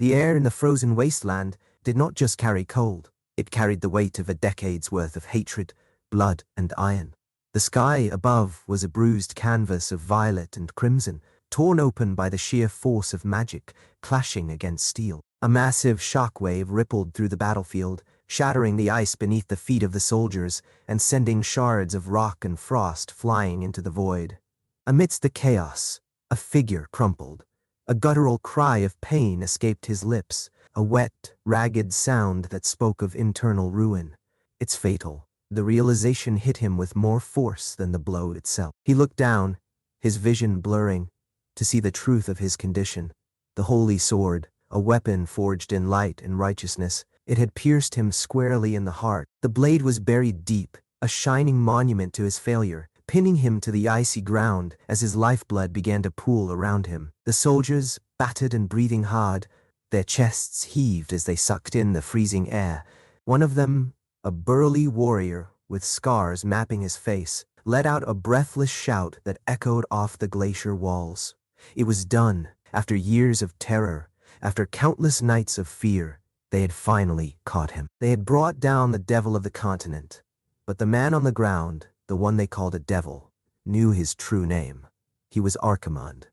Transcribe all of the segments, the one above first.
The air in the frozen wasteland did not just carry cold, it carried the weight of a decade's worth of hatred, blood, and iron. The sky above was a bruised canvas of violet and crimson, torn open by the sheer force of magic clashing against steel. A massive shockwave rippled through the battlefield, shattering the ice beneath the feet of the soldiers and sending shards of rock and frost flying into the void. Amidst the chaos, a figure crumpled. A guttural cry of pain escaped his lips, a wet, ragged sound that spoke of internal ruin. It's fatal. The realization hit him with more force than the blow itself. He looked down, his vision blurring, to see the truth of his condition. The holy sword, a weapon forged in light and righteousness, it had pierced him squarely in the heart. The blade was buried deep, a shining monument to his failure, pinning him to the icy ground as his lifeblood began to pool around him. The soldiers, battered and breathing hard, their chests heaved as they sucked in the freezing air. One of them, a burly warrior with scars mapping his face, let out a breathless shout that echoed off the glacier walls. It was done. After years of terror, after countless nights of fear, they had finally caught him. They had brought down the devil of the continent. But the man on the ground, the one they called a devil, knew his true name. He was Archimonde.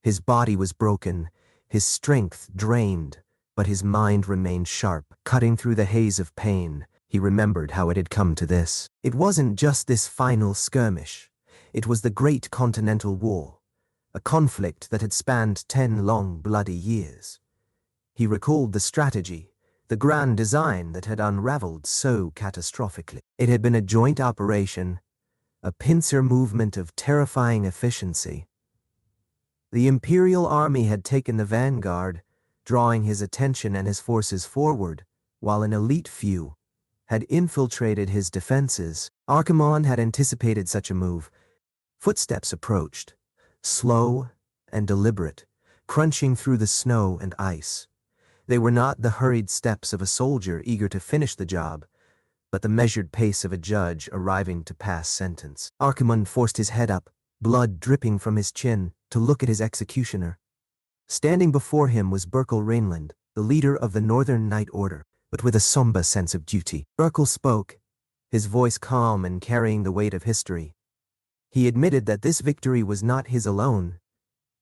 His body was broken, his strength drained, but his mind remained sharp, cutting through the haze of pain. He remembered how it had come to this. It wasn't just this final skirmish. It was the Great Continental War, a conflict that had spanned 10 long, bloody years. He recalled the strategy, the grand design that had unraveled so catastrophically. It had been a joint operation, a pincer movement of terrifying efficiency. The Imperial Army had taken the vanguard, drawing his attention and his forces forward, while an elite few had infiltrated his defenses. Archimonde had anticipated such a move. Footsteps approached, slow and deliberate, crunching through the snow and ice. They were not the hurried steps of a soldier eager to finish the job, but the measured pace of a judge arriving to pass sentence. Archimonde forced his head up, blood dripping from his chin, to look at his executioner. Standing before him was Burkle Rainland, the leader of the Northern Night Order, but with a somber sense of duty. Burkle spoke, his voice calm and carrying the weight of history. He admitted that this victory was not his alone.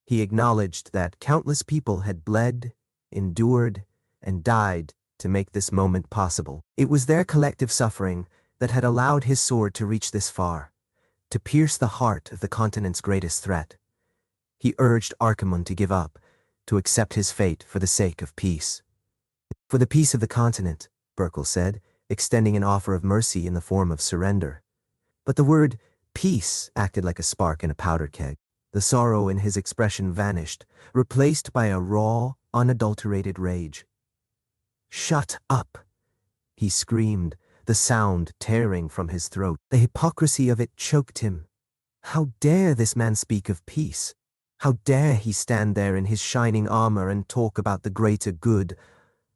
He acknowledged that countless people had bled, endured, and died to make this moment possible. It was their collective suffering that had allowed his sword to reach this far, to pierce the heart of the continent's greatest threat. He urged Archimonde to give up, to accept his fate for the sake of peace. For the peace of the continent, Burkle said, extending an offer of mercy in the form of surrender. But the word peace acted like a spark in a powder keg. The sorrow in his expression vanished, replaced by a raw, unadulterated rage. "Shut up!" he screamed, the sound tearing from his throat. The hypocrisy of it choked him. How dare this man speak of peace? How dare he stand there in his shining armor and talk about the greater good?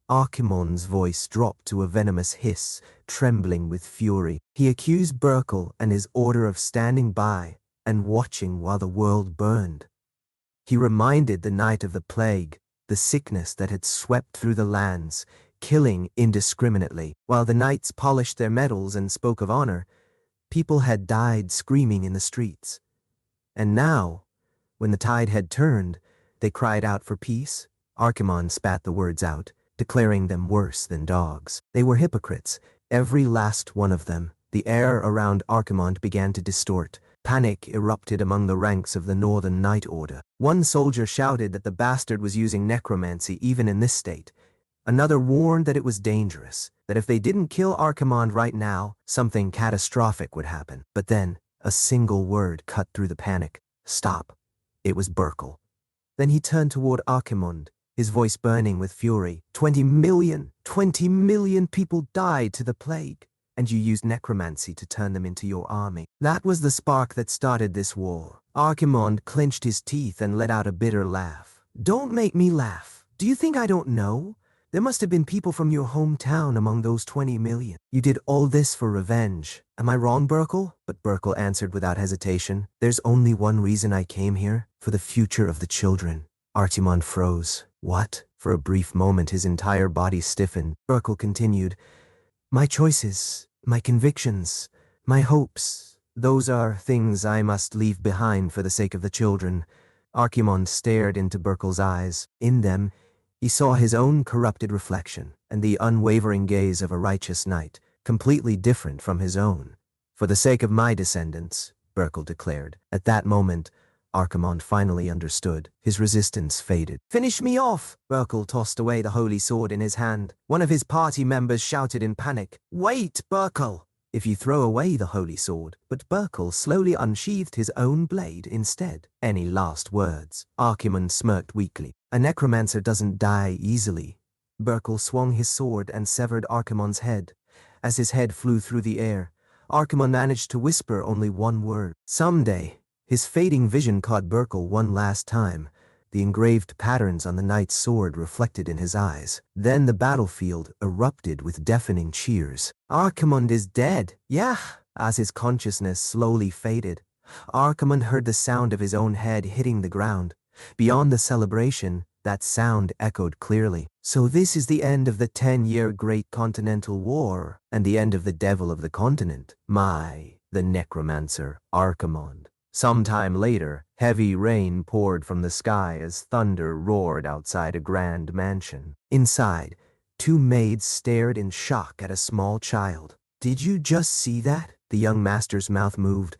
Archimonde's voice dropped to a venomous hiss, trembling with fury. He accused Burkle and his order of standing by and watching while the world burned. He reminded the night of the plague, the sickness that had swept through the lands, killing indiscriminately. While the knights polished their medals and spoke of honor, people had died screaming in the streets. And now, when the tide had turned, they cried out for peace. Archimonde spat the words out, declaring them worse than dogs. They were hypocrites, every last one of them. The air around Archimonde began to distort. Panic erupted among the ranks of the Northern Night Order. One soldier shouted that the bastard was using necromancy even in this state. Another warned that it was dangerous, that if they didn't kill Archimonde right now, something catastrophic would happen. But then, a single word cut through the panic. Stop. It was Burkle. Then he turned toward Archimonde, his voice burning with fury. 20 million people died to the plague, and you used necromancy to turn them into your army. That was the spark that started this war. Archimonde clenched his teeth and let out a bitter laugh. Don't make me laugh. Do you think I don't know? There must have been people from your hometown among those 20 million. You did all this for revenge. Am I wrong, Burkle? But Burkle answered without hesitation. There's only one reason I came here, for the future of the children. Archimonde froze. What? For a brief moment his entire body stiffened. Burkle continued, "My choices, my convictions, my hopes, those are things I must leave behind for the sake of the children." Archimonde stared into Burkle's eyes. In them, he saw his own corrupted reflection and the unwavering gaze of a righteous knight, completely different from his own. "For the sake of my descendants," Burkle declared. At that moment, Archimonde finally understood. His resistance faded. "Finish me off!" Burkle tossed away the holy sword in his hand. One of his party members shouted in panic, "Wait, Burkle!" "If you throw away the holy sword," but Burkle slowly unsheathed his own blade instead. "Any last words?" Archimonde smirked weakly. "A necromancer doesn't die easily." Burkle swung his sword and severed Archimonde's head. As his head flew through the air, Archimonde managed to whisper only one word, "Someday." His fading vision caught Burkle one last time, the engraved patterns on the knight's sword reflected in his eyes. Then the battlefield erupted with deafening cheers. "Archimonde is dead, yeah!" As his consciousness slowly faded, Archimonde heard the sound of his own head hitting the ground. Beyond the celebration, that sound echoed clearly. "So this is the end of the 10-year Great Continental War, and the end of the devil of the continent. The necromancer, Archimonde." Sometime later, heavy rain poured from the sky as thunder roared outside a grand mansion. Inside, two maids stared in shock at a small child. "Did you just see that?" The young master's mouth moved.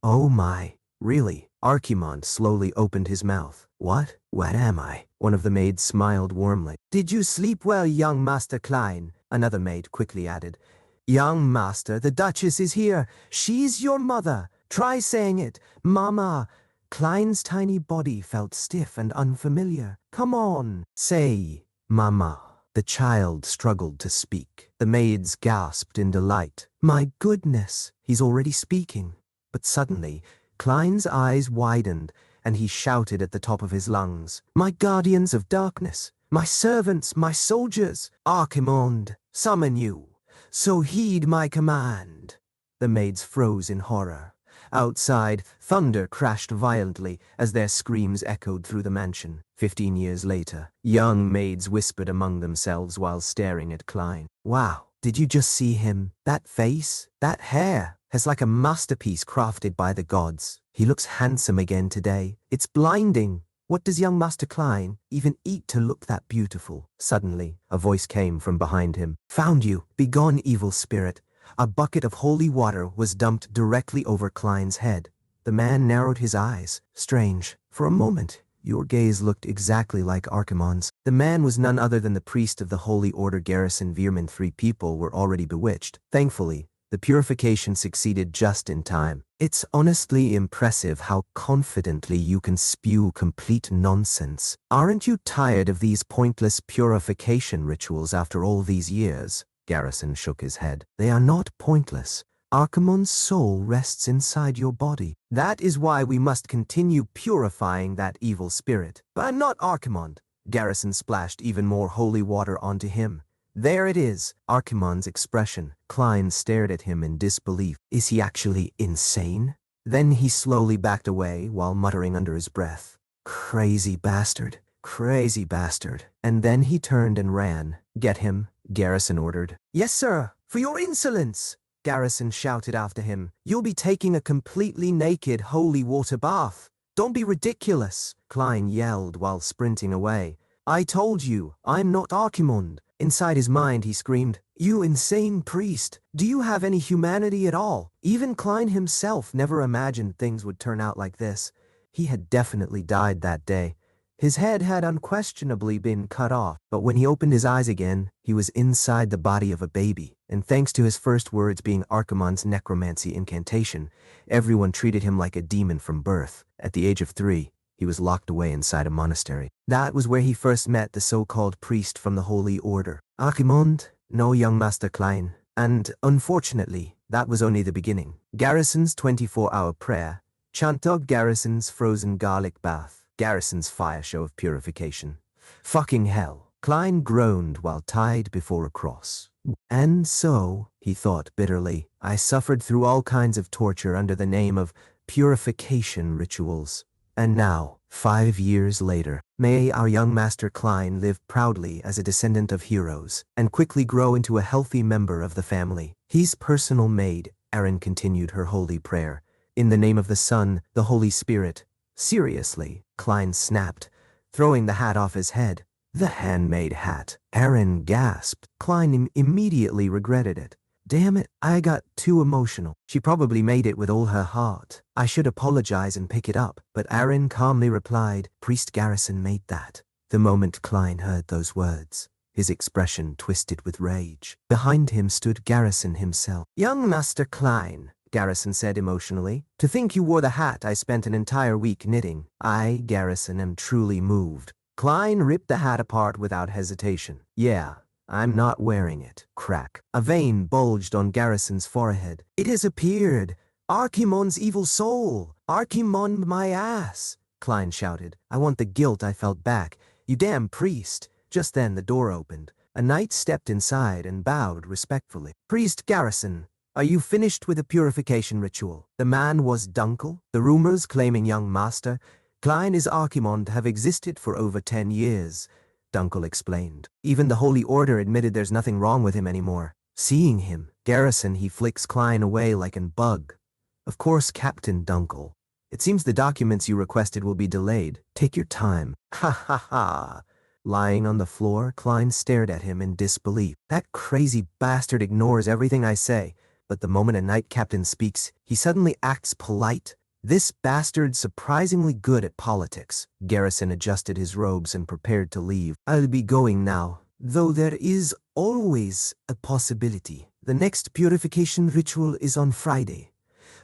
"Oh my, really?" Archimonde slowly opened his mouth. What am I?" One of the maids smiled warmly. "Did you sleep well, young Master Klein?" Another maid quickly added. "Young master, the Duchess is here. She's your mother. Try saying it. Mama." Klein's tiny body felt stiff and unfamiliar. "Come on, say, Mama." The child struggled to speak. The maids gasped in delight. "My goodness, he's already speaking." But suddenly, Klein's eyes widened, and he shouted at the top of his lungs, "My guardians of darkness, my servants, my soldiers, Archimonde, summon you. So heed my command." The maids froze in horror. Outside, thunder crashed violently as their screams echoed through the mansion. 15 years later, young maids whispered among themselves while staring at Klein. "Wow, did you just see him? That face, that hair, has like a masterpiece crafted by the gods. He looks handsome again today. It's blinding. What does young Master Klein even eat to look that beautiful?" Suddenly, a voice came from behind him. "Found you. Begone, evil spirit." A bucket of holy water was dumped directly over Klein's head. The man narrowed his eyes. "Strange. For a moment, your gaze looked exactly like Archimonde's." The man was none other than the priest of the Holy Order Garrison Veerman. 3 people were already bewitched. Thankfully, the purification succeeded just in time. "It's honestly impressive how confidently you can spew complete nonsense. Aren't you tired of these pointless purification rituals after all these years?" Garrison shook his head. "They are not pointless. Archimonde's soul rests inside your body. That is why we must continue purifying that evil spirit." "But I'm not Archimonde." Garrison splashed even more holy water onto him. "There it is." Archimonde's expression. Klein stared at him in disbelief. Is he actually insane? Then he slowly backed away while muttering under his breath, "Crazy bastard. Crazy bastard." And then he turned and ran. "Get him," Garrison ordered. "Yes, sir. For your insolence," Garrison shouted after him. "You'll be taking a completely naked holy water bath. Don't be ridiculous," Klein yelled while sprinting away. "I told you, I'm not Archimonde." Inside his mind, he screamed, "You insane priest! Do you have any humanity at all?" Even Klein himself never imagined things would turn out like this. He had definitely died that day. His head had unquestionably been cut off, but when he opened his eyes again, he was inside the body of a baby. And thanks to his first words being Archimonde's necromancy incantation, everyone treated him like a demon from birth. At the age of 3, he was locked away inside a monastery. That was where he first met the so-called priest from the Holy Order. Archimonde, no, young Master Klein. And, unfortunately, that was only the beginning. Garrison's 24-hour prayer, Chantog Garrison's frozen garlic bath, Garrison's fire show of purification. Fucking hell. Klein groaned while tied before a cross. "And so," he thought bitterly, "I suffered through all kinds of torture under the name of purification rituals. And now, 5 years later, may our young master Klein live proudly as a descendant of heroes, and quickly grow into a healthy member of the family. His personal maid, Erin continued her holy prayer. In the name of the Son, the Holy Spirit. Seriously, Klein snapped, throwing the hat off his head. The handmade hat. Erin gasped. Klein immediately regretted it. Damn it, I got too emotional. She probably made it with all her heart. I should apologize and pick it up. But Erin calmly replied, Priest Garrison made that. The moment Klein heard those words, his expression twisted with rage. Behind him stood Garrison himself. Young Master Klein, Garrison said emotionally, to think you wore the hat I spent an entire week knitting. I, Garrison, am truly moved. Klein ripped the hat apart without hesitation. Yeah, I'm not wearing it. Crack. A vein bulged on Garrison's forehead. It has appeared. Archimonde's evil soul. Archimonde my ass. Klein shouted. I want the guilt I felt back. You damn priest. Just then the door opened. A knight stepped inside and bowed respectfully. Priest Garrison, are you finished with the purification ritual? The man was Dunkel. The rumors claiming young master Klein is Archimonde have existed for over 10 years. Dunkel explained. Even the Holy Order admitted there's nothing wrong with him anymore. Seeing him, Garrison, he flicks Klein away like an bug. Of course, Captain Dunkel. It seems the documents you requested will be delayed. Take your time. Ha ha ha. Lying on the floor, Klein stared at him in disbelief. That crazy bastard ignores everything I say, but the moment a knight captain speaks, he suddenly acts polite. This bastard's surprisingly good at politics. Garrison adjusted his robes and prepared to leave. I'll be going now, though there is always a possibility. The next purification ritual is on Friday.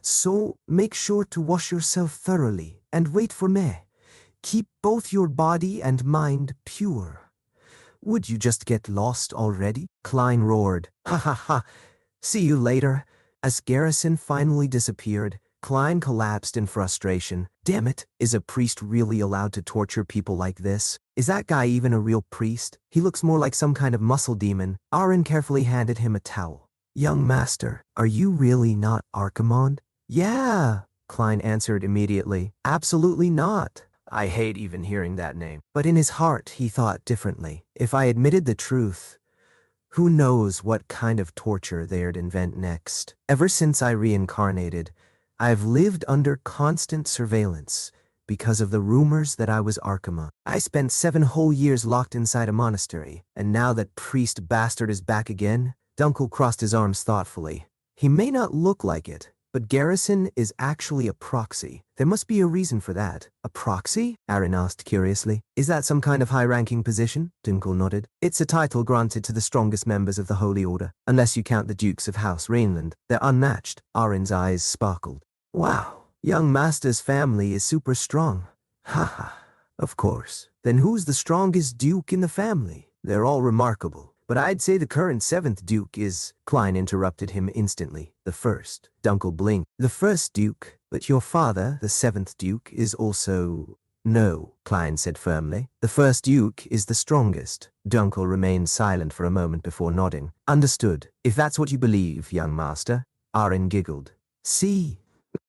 So make sure to wash yourself thoroughly and wait for me. Keep both your body and mind pure. Would you just get lost already? Klein roared. Ha ha ha. See you later. As Garrison finally disappeared, Klein collapsed in frustration. Damn it, is a priest really allowed to torture people like this? Is that guy even a real priest? He looks more like some kind of muscle demon. Aaron carefully handed him a towel. Young master, are you really not Archimonde? Yeah, Klein answered immediately. Absolutely not. I hate even hearing that name. But in his heart, he thought differently. If I admitted the truth, who knows what kind of torture they'd invent next? Ever since I reincarnated, I've lived under constant surveillance because of the rumors that I was Archimonde. I spent 7 whole years locked inside a monastery, and now that priest bastard is back again? Dunkel crossed his arms thoughtfully. He may not look like it, but Garrison is actually a proxy. There must be a reason for that. A proxy? Aaron asked curiously. Is that some kind of high-ranking position? Dunkel nodded. It's a title granted to the strongest members of the Holy Order, unless you count the Dukes of House Rhineland. They're unmatched. Aaron's eyes sparkled. Wow, young master's family is super strong. Ha ha, of course. Then who's the strongest duke in the family? They're all remarkable. But I'd say the current 7th Duke is... Klein interrupted him instantly. The 1st. Dunkel blinked. The 1st Duke, but your father, the 7th Duke, is also... No, Klein said firmly. The 1st Duke is the strongest. Dunkel remained silent for a moment before nodding. Understood. If that's what you believe, young master. Aaron giggled. See?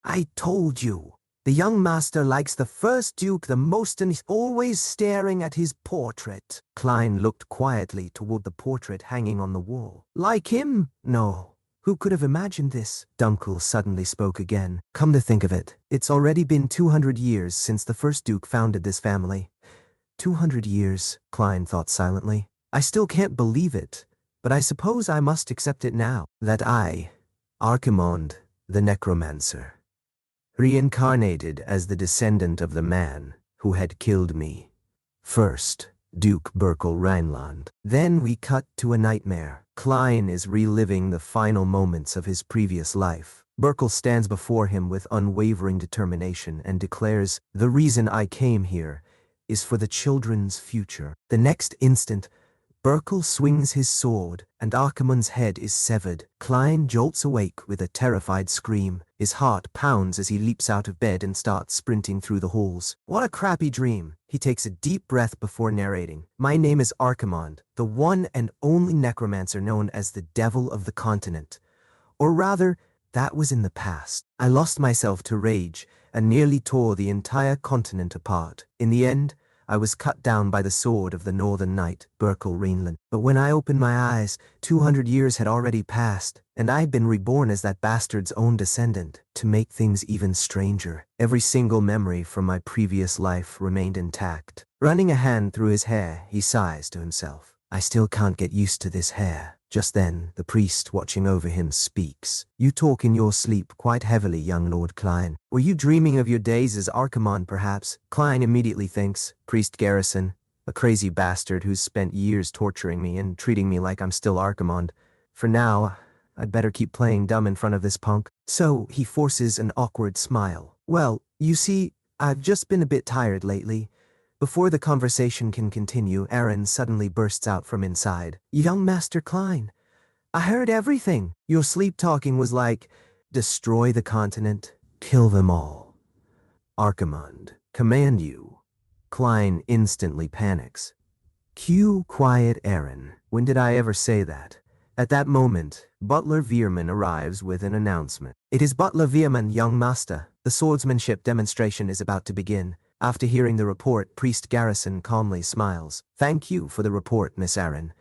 I told you. The young master likes the 1st Duke the most and is always staring at his portrait. Klein looked quietly toward the portrait hanging on the wall. Like him? No. Who could have imagined this? Dunkel suddenly spoke again. Come to think of it, it's already been 200 years since the 1st Duke founded this family. 200 years, Klein thought silently. I still can't believe it, but I suppose I must accept it now. That I, Archimonde, the Necromancer, reincarnated as the descendant of the man who had killed me. First, Duke Berkel Rhineland. Then we cut to a nightmare. Klein is reliving the final moments of his previous life. Berkel stands before him with unwavering determination and declares, the reason I came here is for the children's future. The next instant, Berkel swings his sword, and Archimonde's head is severed. Klein jolts awake with a terrified scream. His heart pounds as he leaps out of bed and starts sprinting through the halls. What a crappy dream. He takes a deep breath before narrating. My name is Archimonde, the one and only necromancer known as the Devil of the Continent. Or rather, That was in the past. I lost myself to rage and nearly tore the entire continent apart. In the end, I was cut down by the sword of the Northern Knight, Burkle Reinland. But when I opened my eyes, 200 years had already passed, and I had been reborn as that bastard's own descendant. To make things even stranger, every single memory from my previous life remained intact. Running a hand through his hair, he sighs to himself. I still can't get used to this hair. Just then, the priest watching over him speaks. You talk in your sleep quite heavily, young Lord Klein. Were you dreaming of your days as Archimond, perhaps? Klein immediately thinks, Priest Garrison, a crazy bastard who's spent years torturing me and treating me like I'm still Archimond. For now, I'd better keep playing dumb in front of this punk. So, he forces an awkward smile. Well, you see, I've just been a bit tired lately. Before the conversation can continue, Aaron suddenly bursts out from inside. Young Master Klein, I heard everything. Your sleep-talking was like, destroy the continent, kill them all. Archimond, command you. Klein instantly panics. Cue quiet Aaron. When did I ever say that? At that moment, Butler Veerman arrives with an announcement. It is Butler Veerman, young master. The swordsmanship demonstration is about to begin. After hearing the report, Priest Garrison calmly smiles. Thank you for the report, Miss Aaron.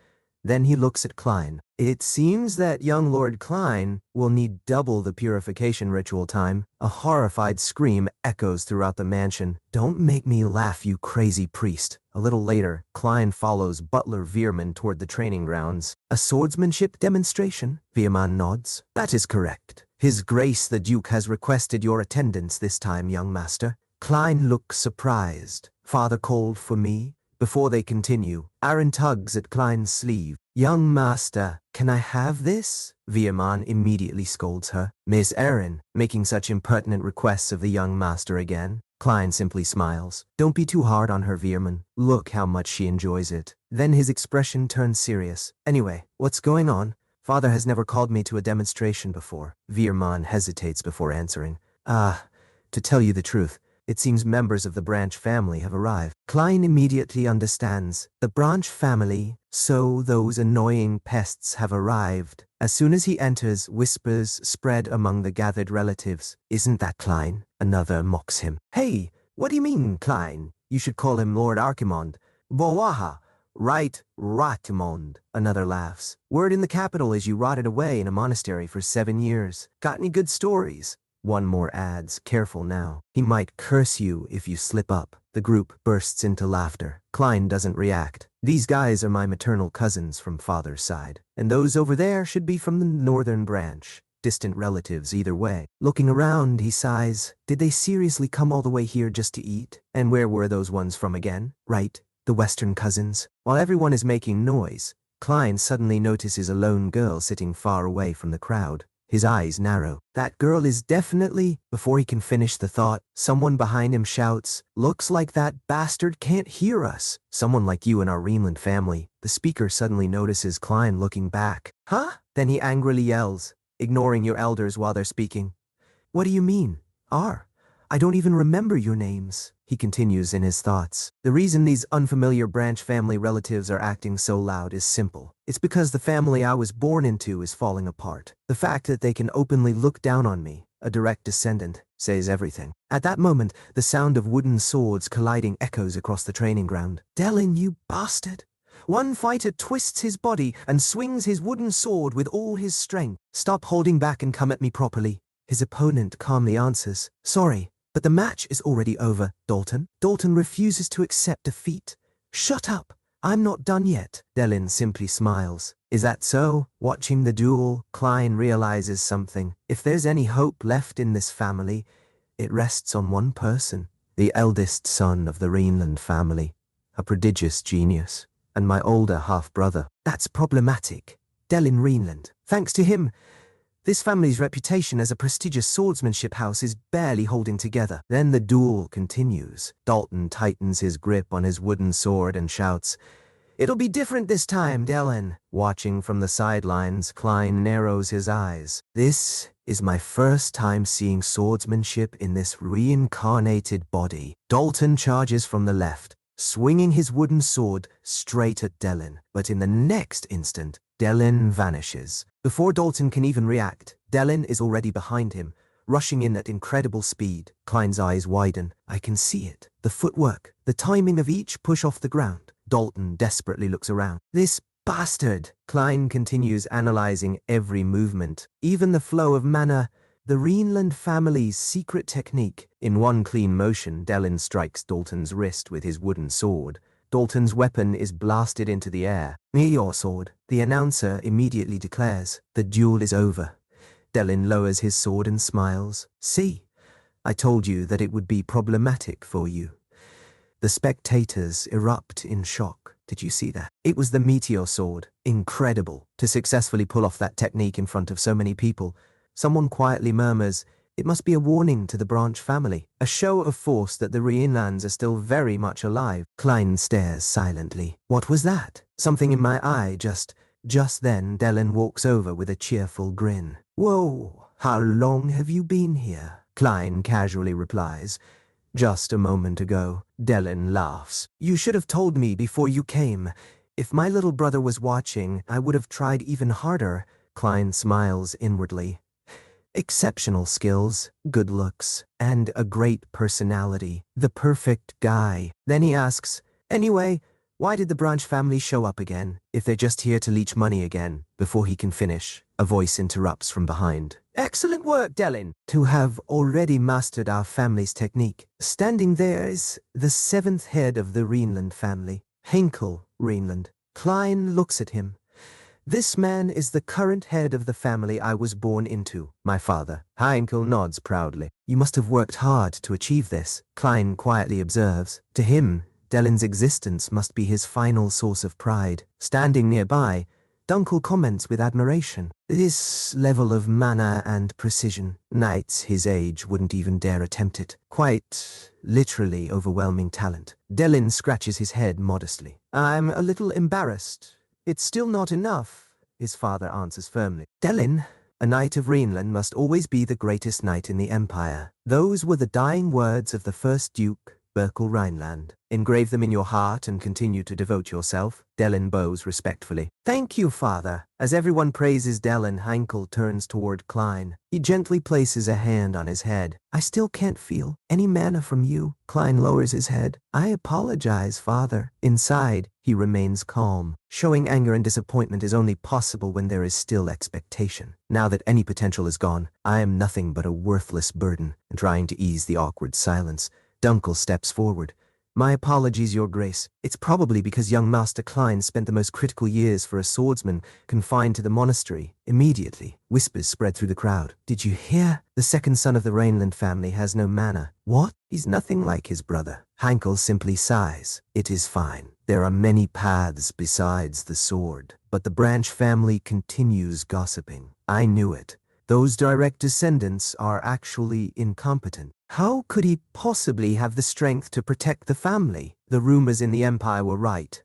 Then he looks at Klein. It seems that young Lord Klein will need double the purification ritual time. A horrified scream echoes throughout the mansion. Don't make me laugh, you crazy priest. A little later, Klein follows Butler Veerman toward the training grounds. A swordsmanship demonstration? Veerman nods. That is correct. His Grace the Duke has requested your attendance this time, young master. Klein looks surprised. Father called for me? Before they continue, Aaron tugs at Klein's sleeve. Young master, can I have this? Veerman immediately scolds her. Miss Aaron, making such impertinent requests of the young master again? Klein simply smiles. Don't be too hard on her, Veerman. Look how much she enjoys it. Then his expression turns serious. Anyway, what's going on? Father has never called me to a demonstration before. Veerman hesitates before answering. To tell you the truth, it seems members of the Branch family have arrived. Klein immediately understands. The Branch family, so those annoying pests have arrived. As soon as he enters, whispers spread among the gathered relatives. Isn't that Klein? Another mocks him. Hey, what do you mean, Klein? You should call him Lord Archimond. Boaha. Right, Ratimond. Another laughs. Word in the capital is you rotted away in a monastery for 7 years. Got any good stories? One more adds, careful now. He might curse you if you slip up. The group bursts into laughter. Klein doesn't react. These guys are my maternal cousins from father's side, and those over there should be from the northern branch. Distant relatives either way. Looking around, he sighs. Did they seriously come all the way here just to eat? And where were those ones from again? Right, the western cousins. While everyone is making noise, Klein suddenly notices a lone girl sitting far away from the crowd. His eyes narrow. That girl is definitely... Before he can finish the thought, someone behind him shouts, looks like that bastard can't hear us. Someone like you in our Reinland family. The speaker suddenly notices Klein looking back. Huh? Then he angrily yells, ignoring your elders while they're speaking. What do you mean? I don't even remember your names. He continues in his thoughts. The reason these unfamiliar Branch family relatives are acting so loud is simple. It's because the family I was born into is falling apart. The fact that they can openly look down on me, a direct descendant, says everything. At that moment, the sound of wooden swords colliding echoes across the training ground. Delin, you bastard! One fighter twists his body and swings his wooden sword with all his strength. Stop holding back and come at me properly. His opponent calmly answers, sorry, but the match is already over, Dalton. Dalton refuses to accept defeat. Shut up! I'm not done yet. Delin simply smiles. Is that so? Watching the duel, Klein realizes something. If there's any hope left in this family, it rests on one person. The eldest son of the Reinland family. A prodigious genius. And my older half-brother. That's problematic. Delin Reinland. Thanks to him, this family's reputation as a prestigious swordsmanship house is barely holding together. Then the duel continues. Dalton tightens his grip on his wooden sword and shouts, It'll be different this time, Delin. Watching from the sidelines, Klein narrows his eyes. This is my first time seeing swordsmanship in this reincarnated body. Dalton charges from the left, swinging his wooden sword straight at Delin. But in the next instant, Delin vanishes. Before Dalton can even react, Delin is already behind him, rushing in at incredible speed. Klein's eyes widen. I can see it. The footwork, the timing of each push off the ground. Dalton desperately looks around. This bastard! Klein continues analyzing every movement, even the flow of mana, the Reinland family's secret technique. In one clean motion, Delin strikes Dalton's wrist with his wooden sword. Dalton's weapon is blasted into the air. Near your sword, the announcer immediately declares. The duel is over. Delin lowers his sword and smiles. See, I told you that it would be problematic for you. The spectators erupt in shock. Did you see that? It was the meteor sword. Incredible. To successfully pull off that technique in front of so many people. Someone quietly murmurs, it must be a warning to the Branch family. A show of force that the Reinlands are still very much alive. Klein stares silently. What was that? Something in my eye just then Delin walks over with a cheerful grin. Whoa, how long have you been here? Klein casually replies. Just a moment ago. Delin laughs. You should have told me before you came. If my little brother was watching, I would have tried even harder. Klein smiles inwardly. Exceptional skills, good looks, and a great personality. The perfect guy. Then he asks, anyway, why did the Branch family show up again, if they're just here to leech money again? Before he can finish, a voice interrupts from behind. Excellent work, Delin! To have already mastered our family's technique. Standing there is the seventh head of the Reinland family, Henkel Reinland. Klein looks at him. This man is the current head of the family I was born into, my father. Henkel nods proudly. You must have worked hard to achieve this, Klein quietly observes. To him, Delin's existence must be his final source of pride. Standing nearby, Dunkel comments with admiration. This level of mana and precision, knights his age wouldn't even dare attempt it. Quite literally overwhelming talent. Delin scratches his head modestly. I'm a little embarrassed. It's still not enough, his father answers firmly. Delin, a knight of Reinland must always be the greatest knight in the Empire. Those were the dying words of the first Duke, Berkel Rhineland. Engrave them in your heart and continue to devote yourself. Delin bows respectfully. Thank you, father. As everyone praises Delin, Henkel turns toward Klein. He gently places a hand on his head. I still can't feel any mana from you. Klein lowers his head. I apologize, father. Inside, he remains calm. Showing anger and disappointment is only possible when there is still expectation. Now that any potential is gone, I am nothing but a worthless burden. And trying to ease the awkward silence, Dunkel steps forward. My apologies, Your Grace. It's probably because young Master Klein spent the most critical years for a swordsman confined to the monastery. Immediately, whispers spread through the crowd. Did you hear? The second son of the Reinland family has no mana. What? He's nothing like his brother. Henkel simply sighs. It is fine. There are many paths besides the sword. But the Branch family continues gossiping. I knew it. Those direct descendants are actually incompetent. How could he possibly have the strength to protect the family? The rumors in the Empire were right.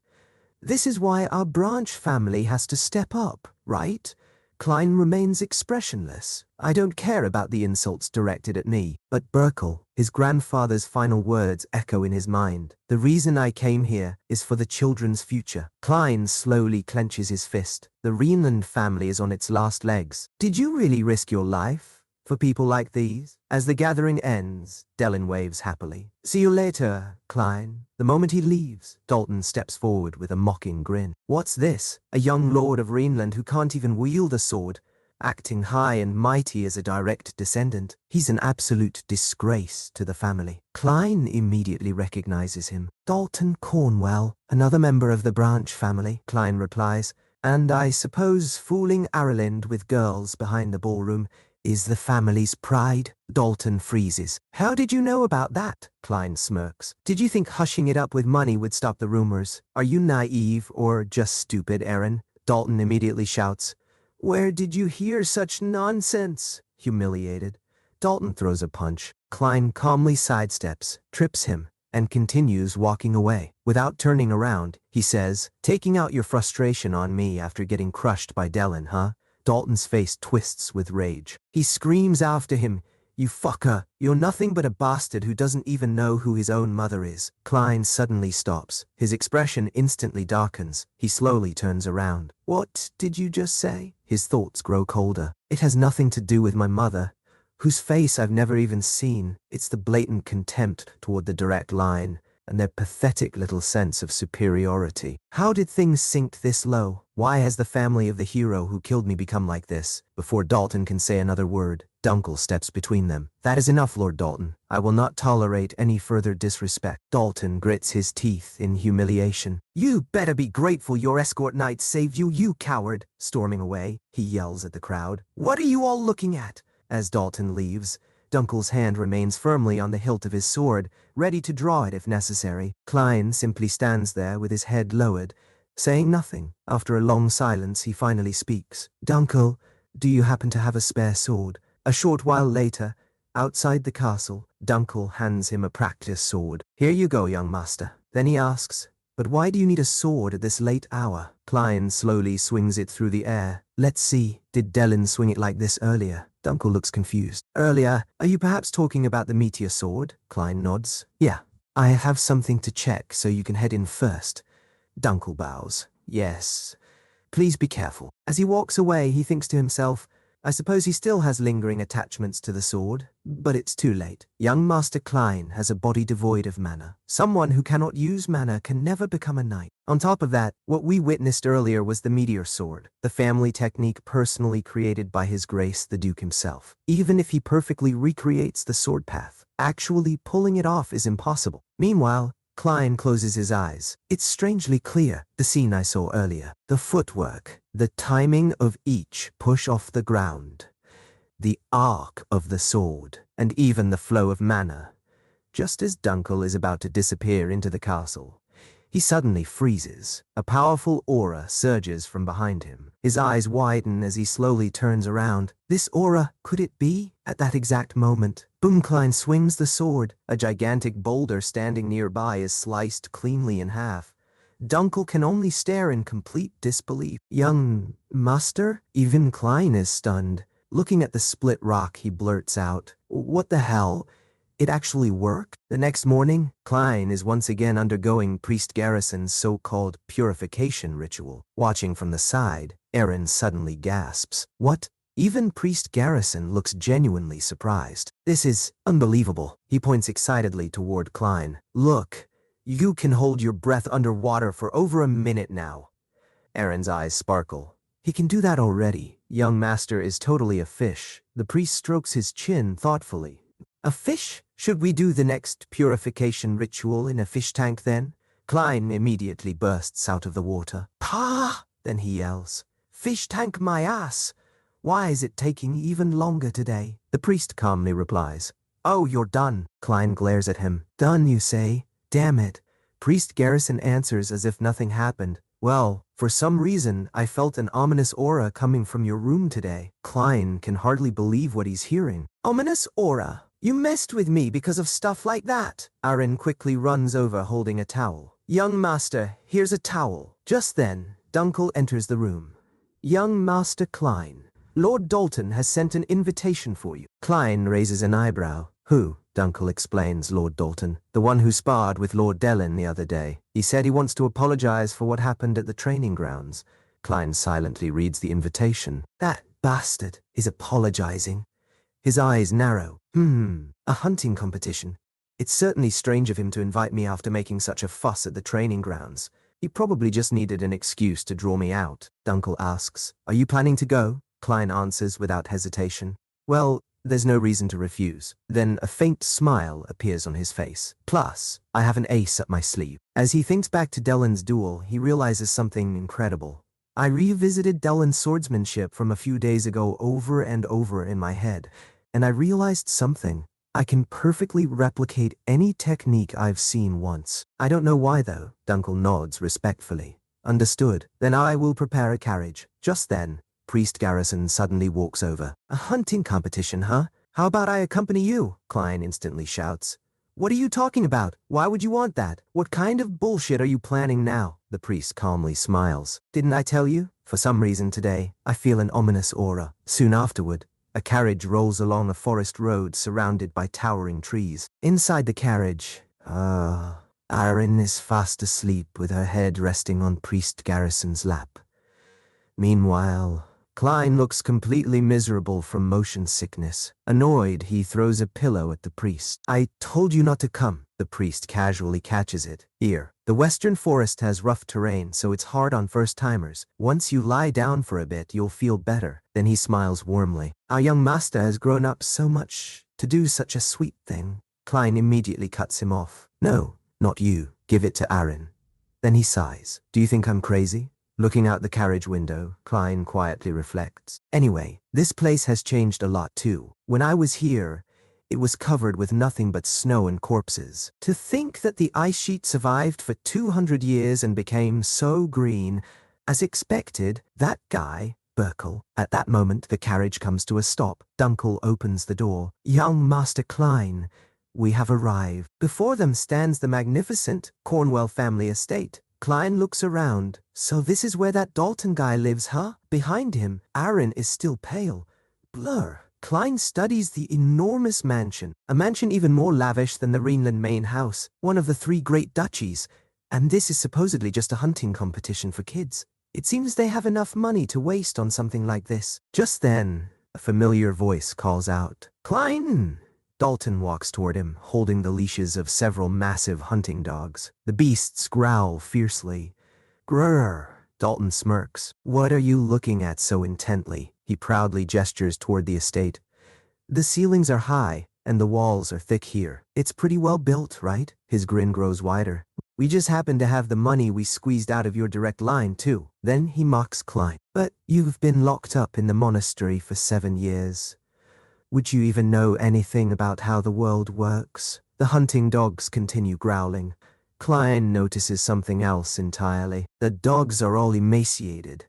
This is why our Branch family has to step up, right? Klein remains expressionless. I don't care about the insults directed at me, but Berkel, his grandfather's final words echo in his mind. The reason I came here is for the children's future. Klein slowly clenches his fist. The Reinland family is on its last legs. Did you really risk your life for people like these? As the gathering ends, Delin waves happily. See you later, Klein. The moment he leaves, Dalton steps forward with a mocking grin. What's this? A young lord of Reinland who can't even wield a sword, acting high and mighty as a direct descendant. He's an absolute disgrace to the family. Klein immediately recognizes him. Dalton Cornwell, another member of the Branch family, Klein replies. And I suppose fooling Aralind with girls behind the ballroom is the family's pride? Dalton freezes. How did you know about that? Klein smirks. Did you think hushing it up with money would stop the rumors? Are you naive or just stupid, Aaron? Dalton immediately shouts. Where did you hear such nonsense? Humiliated, Dalton throws a punch. Klein calmly sidesteps, trips him, and continues walking away. Without turning around, he says, taking out your frustration on me after getting crushed by Delin, huh? Dalton's face twists with rage. He screams after him, You fucker, you're nothing but a bastard who doesn't even know who his own mother is. Klein suddenly stops. His expression instantly darkens. He slowly turns around. What did you just say? His thoughts grow colder. It has nothing to do with my mother, whose face I've never even seen. It's the blatant contempt toward the direct line and their pathetic little sense of superiority. How did things sink this low? Why has the family of the hero who killed me become like this? Before Dalton can say another word, Dunkel steps between them. That is enough, Lord Dalton. I will not tolerate any further disrespect. Dalton grits his teeth in humiliation. You better be grateful your escort knight saved you, you coward. Storming away, he yells at the crowd. What are you all looking at? As Dalton leaves, Dunkel's hand remains firmly on the hilt of his sword, ready to draw it if necessary. Klein simply stands there with his head lowered, saying nothing. After a long silence, he finally speaks. Dunkel, do you happen to have a spare sword? A short while later, outside the castle, Dunkel hands him a practice sword. Here you go, young master. Then he asks, but why do you need a sword at this late hour? Klein slowly swings it through the air. Let's see, did Dellen swing it like this earlier? Dunkel looks confused. Earlier, are you perhaps talking about the meteor sword? Klein nods. Yeah, I have something to check, so you can head in first. Dunkel bows. Yes. Please be careful. As he walks away, he thinks to himself, I suppose he still has lingering attachments to the sword, but it's too late. Young Master Klein has a body devoid of mana. Someone who cannot use mana can never become a knight. On top of that, what we witnessed earlier was the meteor sword, the family technique personally created by His Grace the Duke himself. Even if he perfectly recreates the sword path, actually pulling it off is impossible. Meanwhile, Klein closes his eyes. It's strangely clear, the scene I saw earlier. The footwork, the timing of each push off the ground, the arc of the sword, and even the flow of mana. Just as Dunkel is about to disappear into the castle, he suddenly freezes. A powerful aura surges from behind him. His eyes widen as he slowly turns around. This aura, could it be? At that exact moment, boom, Klein swings the sword. A gigantic boulder standing nearby is sliced cleanly in half. Dunkel can only stare in complete disbelief. Young master? Even Klein is stunned. Looking at the split rock, he blurts out, what the hell? It actually worked? The next morning, Klein is once again undergoing Priest Garrison's so-called purification ritual. Watching from the side, Aaron suddenly gasps. What? Even Priest Garrison looks genuinely surprised. This is unbelievable. He points excitedly toward Klein. Look, you can hold your breath underwater for over a minute now. Aaron's eyes sparkle. He can do that already. Young Master is totally a fish. The priest strokes his chin thoughtfully. A fish? Should we do the next purification ritual in a fish tank then? Klein immediately bursts out of the water. Pah! Then he yells. Fish tank my ass! Why is it taking even longer today? The priest calmly replies. Oh, you're done. Klein glares at him. Done, you say? Damn it. Priest Garrison answers as if nothing happened. Well, for some reason, I felt an ominous aura coming from your room today. Klein can hardly believe what he's hearing. Ominous aura? You messed with me because of stuff like that. Aaron quickly runs over holding a towel. Young Master, here's a towel. Just then, Dunkel enters the room. Young Master Klein, Lord Dalton has sent an invitation for you. Klein raises an eyebrow. Who? Dunkel explains. Lord Dalton, the one who sparred with Lord Dellen the other day. He said he wants to apologize for what happened at the training grounds. Klein silently reads the invitation. That bastard is apologizing. His eyes narrow. A hunting competition. It's certainly strange of him to invite me after making such a fuss at the training grounds. He probably just needed an excuse to draw me out. Dunkel asks, are you planning to go? Klein answers without hesitation. Well, there's no reason to refuse. Then a faint smile appears on his face. Plus, I have an ace up my sleeve. As he thinks back to Dellen's duel, he realizes something incredible. I revisited Dellen's swordsmanship from a few days ago over and over in my head, and I realized something. I can perfectly replicate any technique I've seen once. I don't know why though. Dunkel nods respectfully. Understood. Then I will prepare a carriage. Just then, Priest Garrison suddenly walks over. A hunting competition, huh? How about I accompany you? Klein instantly shouts. What are you talking about? Why would you want that? What kind of bullshit are you planning now? The priest calmly smiles. Didn't I tell you? For some reason today, I feel an ominous aura. Soon afterward, A carriage rolls along a forest road surrounded by towering trees. Inside the carriage, Erin is fast asleep with her head resting on Priest Garrison's lap. Meanwhile, Klein looks completely miserable from motion sickness. Annoyed, he throws a pillow at the priest. "I told you not to come." The priest casually catches it. "Here, the western forest has rough terrain, so it's hard on first-timers. Once you lie down for a bit, you'll feel better." Then he smiles warmly. "Our young master has grown up so much to do such a sweet thing." Klein immediately cuts him off. "No, not you. Give it to Erin." Then he sighs. "Do you think I'm crazy?" Looking out the carriage window, Klein quietly reflects. "Anyway, this place has changed a lot too. When I was here, it was covered with nothing but snow and corpses. To think that the ice sheet survived for 200 years and became so green. As expected, that guy, Burkle." At that moment, the carriage comes to a stop. Dunkel opens the door. "Young Master Klein, we have arrived." Before them stands the magnificent Cornwell family estate. Klein looks around. "So this is where that Dalton guy lives, huh?" Behind him, Erin is still pale. Blur. Klein studies the enormous mansion, a mansion even more lavish than the Rhineland main house, one of the 3 great duchies, and this is supposedly just a hunting competition for kids. It seems they have enough money to waste on something like this. Just then, a familiar voice calls out, "Klein!" Dalton walks toward him, holding the leashes of several massive hunting dogs. The beasts growl fiercely. "Grrr!" Dalton smirks. "What are you looking at so intently?" He proudly gestures toward the estate. "The ceilings are high, and the walls are thick here. It's pretty well built, right?" His grin grows wider. "We just happen to have the money we squeezed out of your direct line, too." Then he mocks Klein. "But you've been locked up in the monastery for 7 years. Would you even know anything about how the world works?" The hunting dogs continue growling. Klein notices something else entirely. The dogs are all emaciated.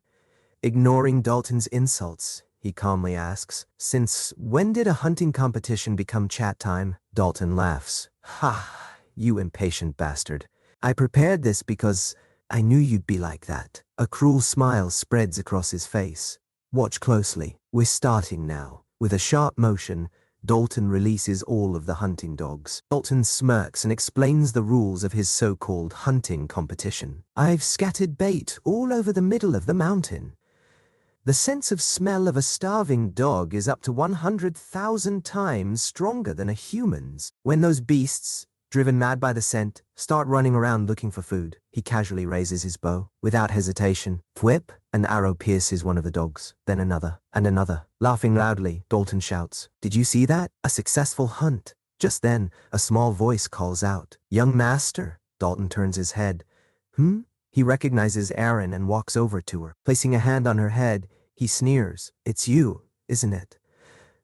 Ignoring Dalton's insults, he calmly asks, "Since when did a hunting competition become chat time?" Dalton laughs. "Ha, you impatient bastard. I prepared this because I knew you'd be like that." A cruel smile spreads across his face. "Watch closely. We're starting now." With a sharp motion, Dalton releases all of the hunting dogs. Dalton smirks and explains the rules of his so-called hunting competition. "I've scattered bait all over the middle of the mountain. The sense of smell of a starving dog is up to 100,000 times stronger than a human's. When those beasts, driven mad by the scent, start running around looking for food, he casually raises his bow. Without hesitation, whip, an arrow pierces one of the dogs, then another, and another. Laughing loudly, Dalton shouts, "Did you see that? A successful hunt." Just then, a small voice calls out, "Young master." Dalton turns his head. He recognizes Erin and walks over to her. Placing a hand on her head, he sneers. "It's you, isn't it?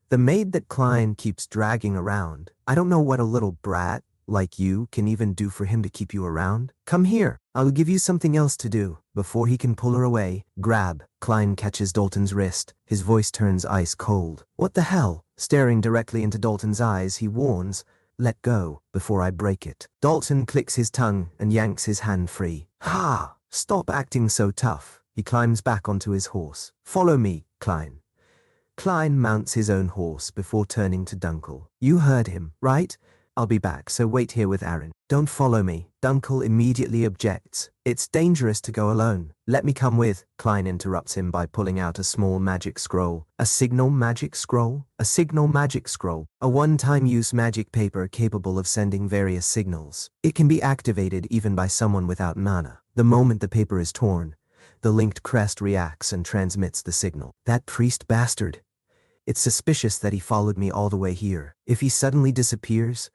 The maid that Klein keeps dragging around. I don't know what a little brat like you can even do for him to keep you around. Come here, I'll give you something else to do." Before he can pull her away, grab. Klein catches Dalton's wrist. His voice turns ice cold. "What the hell?" Staring directly into Dalton's eyes, he warns, "Let go, before I break it." Dalton clicks his tongue and yanks his hand free. "Ha! Stop acting so tough." He climbs back onto his horse. "Follow me, Klein." Klein mounts his own horse before turning to Dunkel. "You heard him, right? I'll be back, so wait here with Erin." "Don't follow me." Dunkel immediately objects. "It's dangerous to go alone." "Let me come with." Klein interrupts him by pulling out a small magic scroll. A signal magic scroll? A signal magic scroll. A one-time use magic paper capable of sending various signals. It can be activated even by someone without mana. The moment the paper is torn, the linked crest reacts and transmits the signal. That priest bastard. It's suspicious that he followed me all the way here. If he suddenly disappears,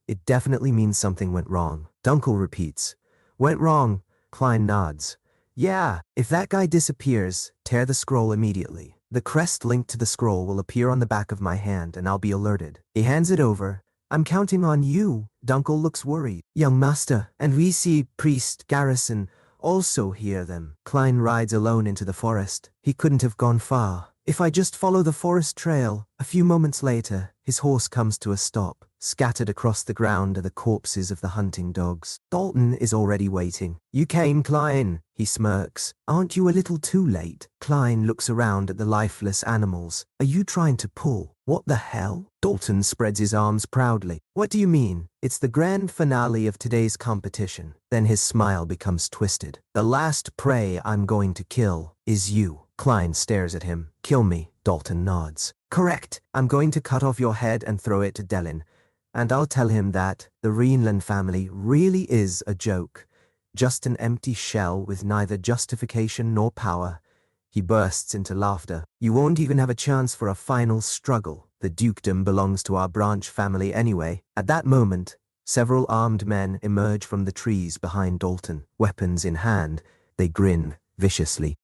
it definitely means something went wrong. Dunkel repeats. "Went wrong?" Klein nods. "Yeah, if that guy disappears, tear the scroll immediately. The crest linked to the scroll will appear on the back of my hand and I'll be alerted." He hands it over. "I'm counting on you." Dunkel looks worried. "Young master, and we see Priest Garrison also hear them." Klein rides alone into the forest. He couldn't have gone far. If I just follow the forest trail, a few moments later, his horse comes to a stop. Scattered across the ground are the corpses of the hunting dogs. Dalton is already waiting. You came, Klein, he smirks. Aren't you a little too late? Klein looks around at the lifeless animals. Are you trying to pull? What the hell? Dalton spreads his arms proudly. What do you mean? It's the grand finale of today's competition. Then his smile becomes twisted. The last prey I'm going to kill is you. Klein stares at him. Kill me, Dalton nods. Correct. I'm going to cut off your head and throw it to Delin. And I'll tell him that the Reinland family really is a joke. Just an empty shell with neither justification nor power. He bursts into laughter. You won't even have a chance for a final struggle. The dukedom belongs to our branch family anyway. At that moment, several armed men emerge from the trees behind Dalton. Weapons in hand, they grin viciously.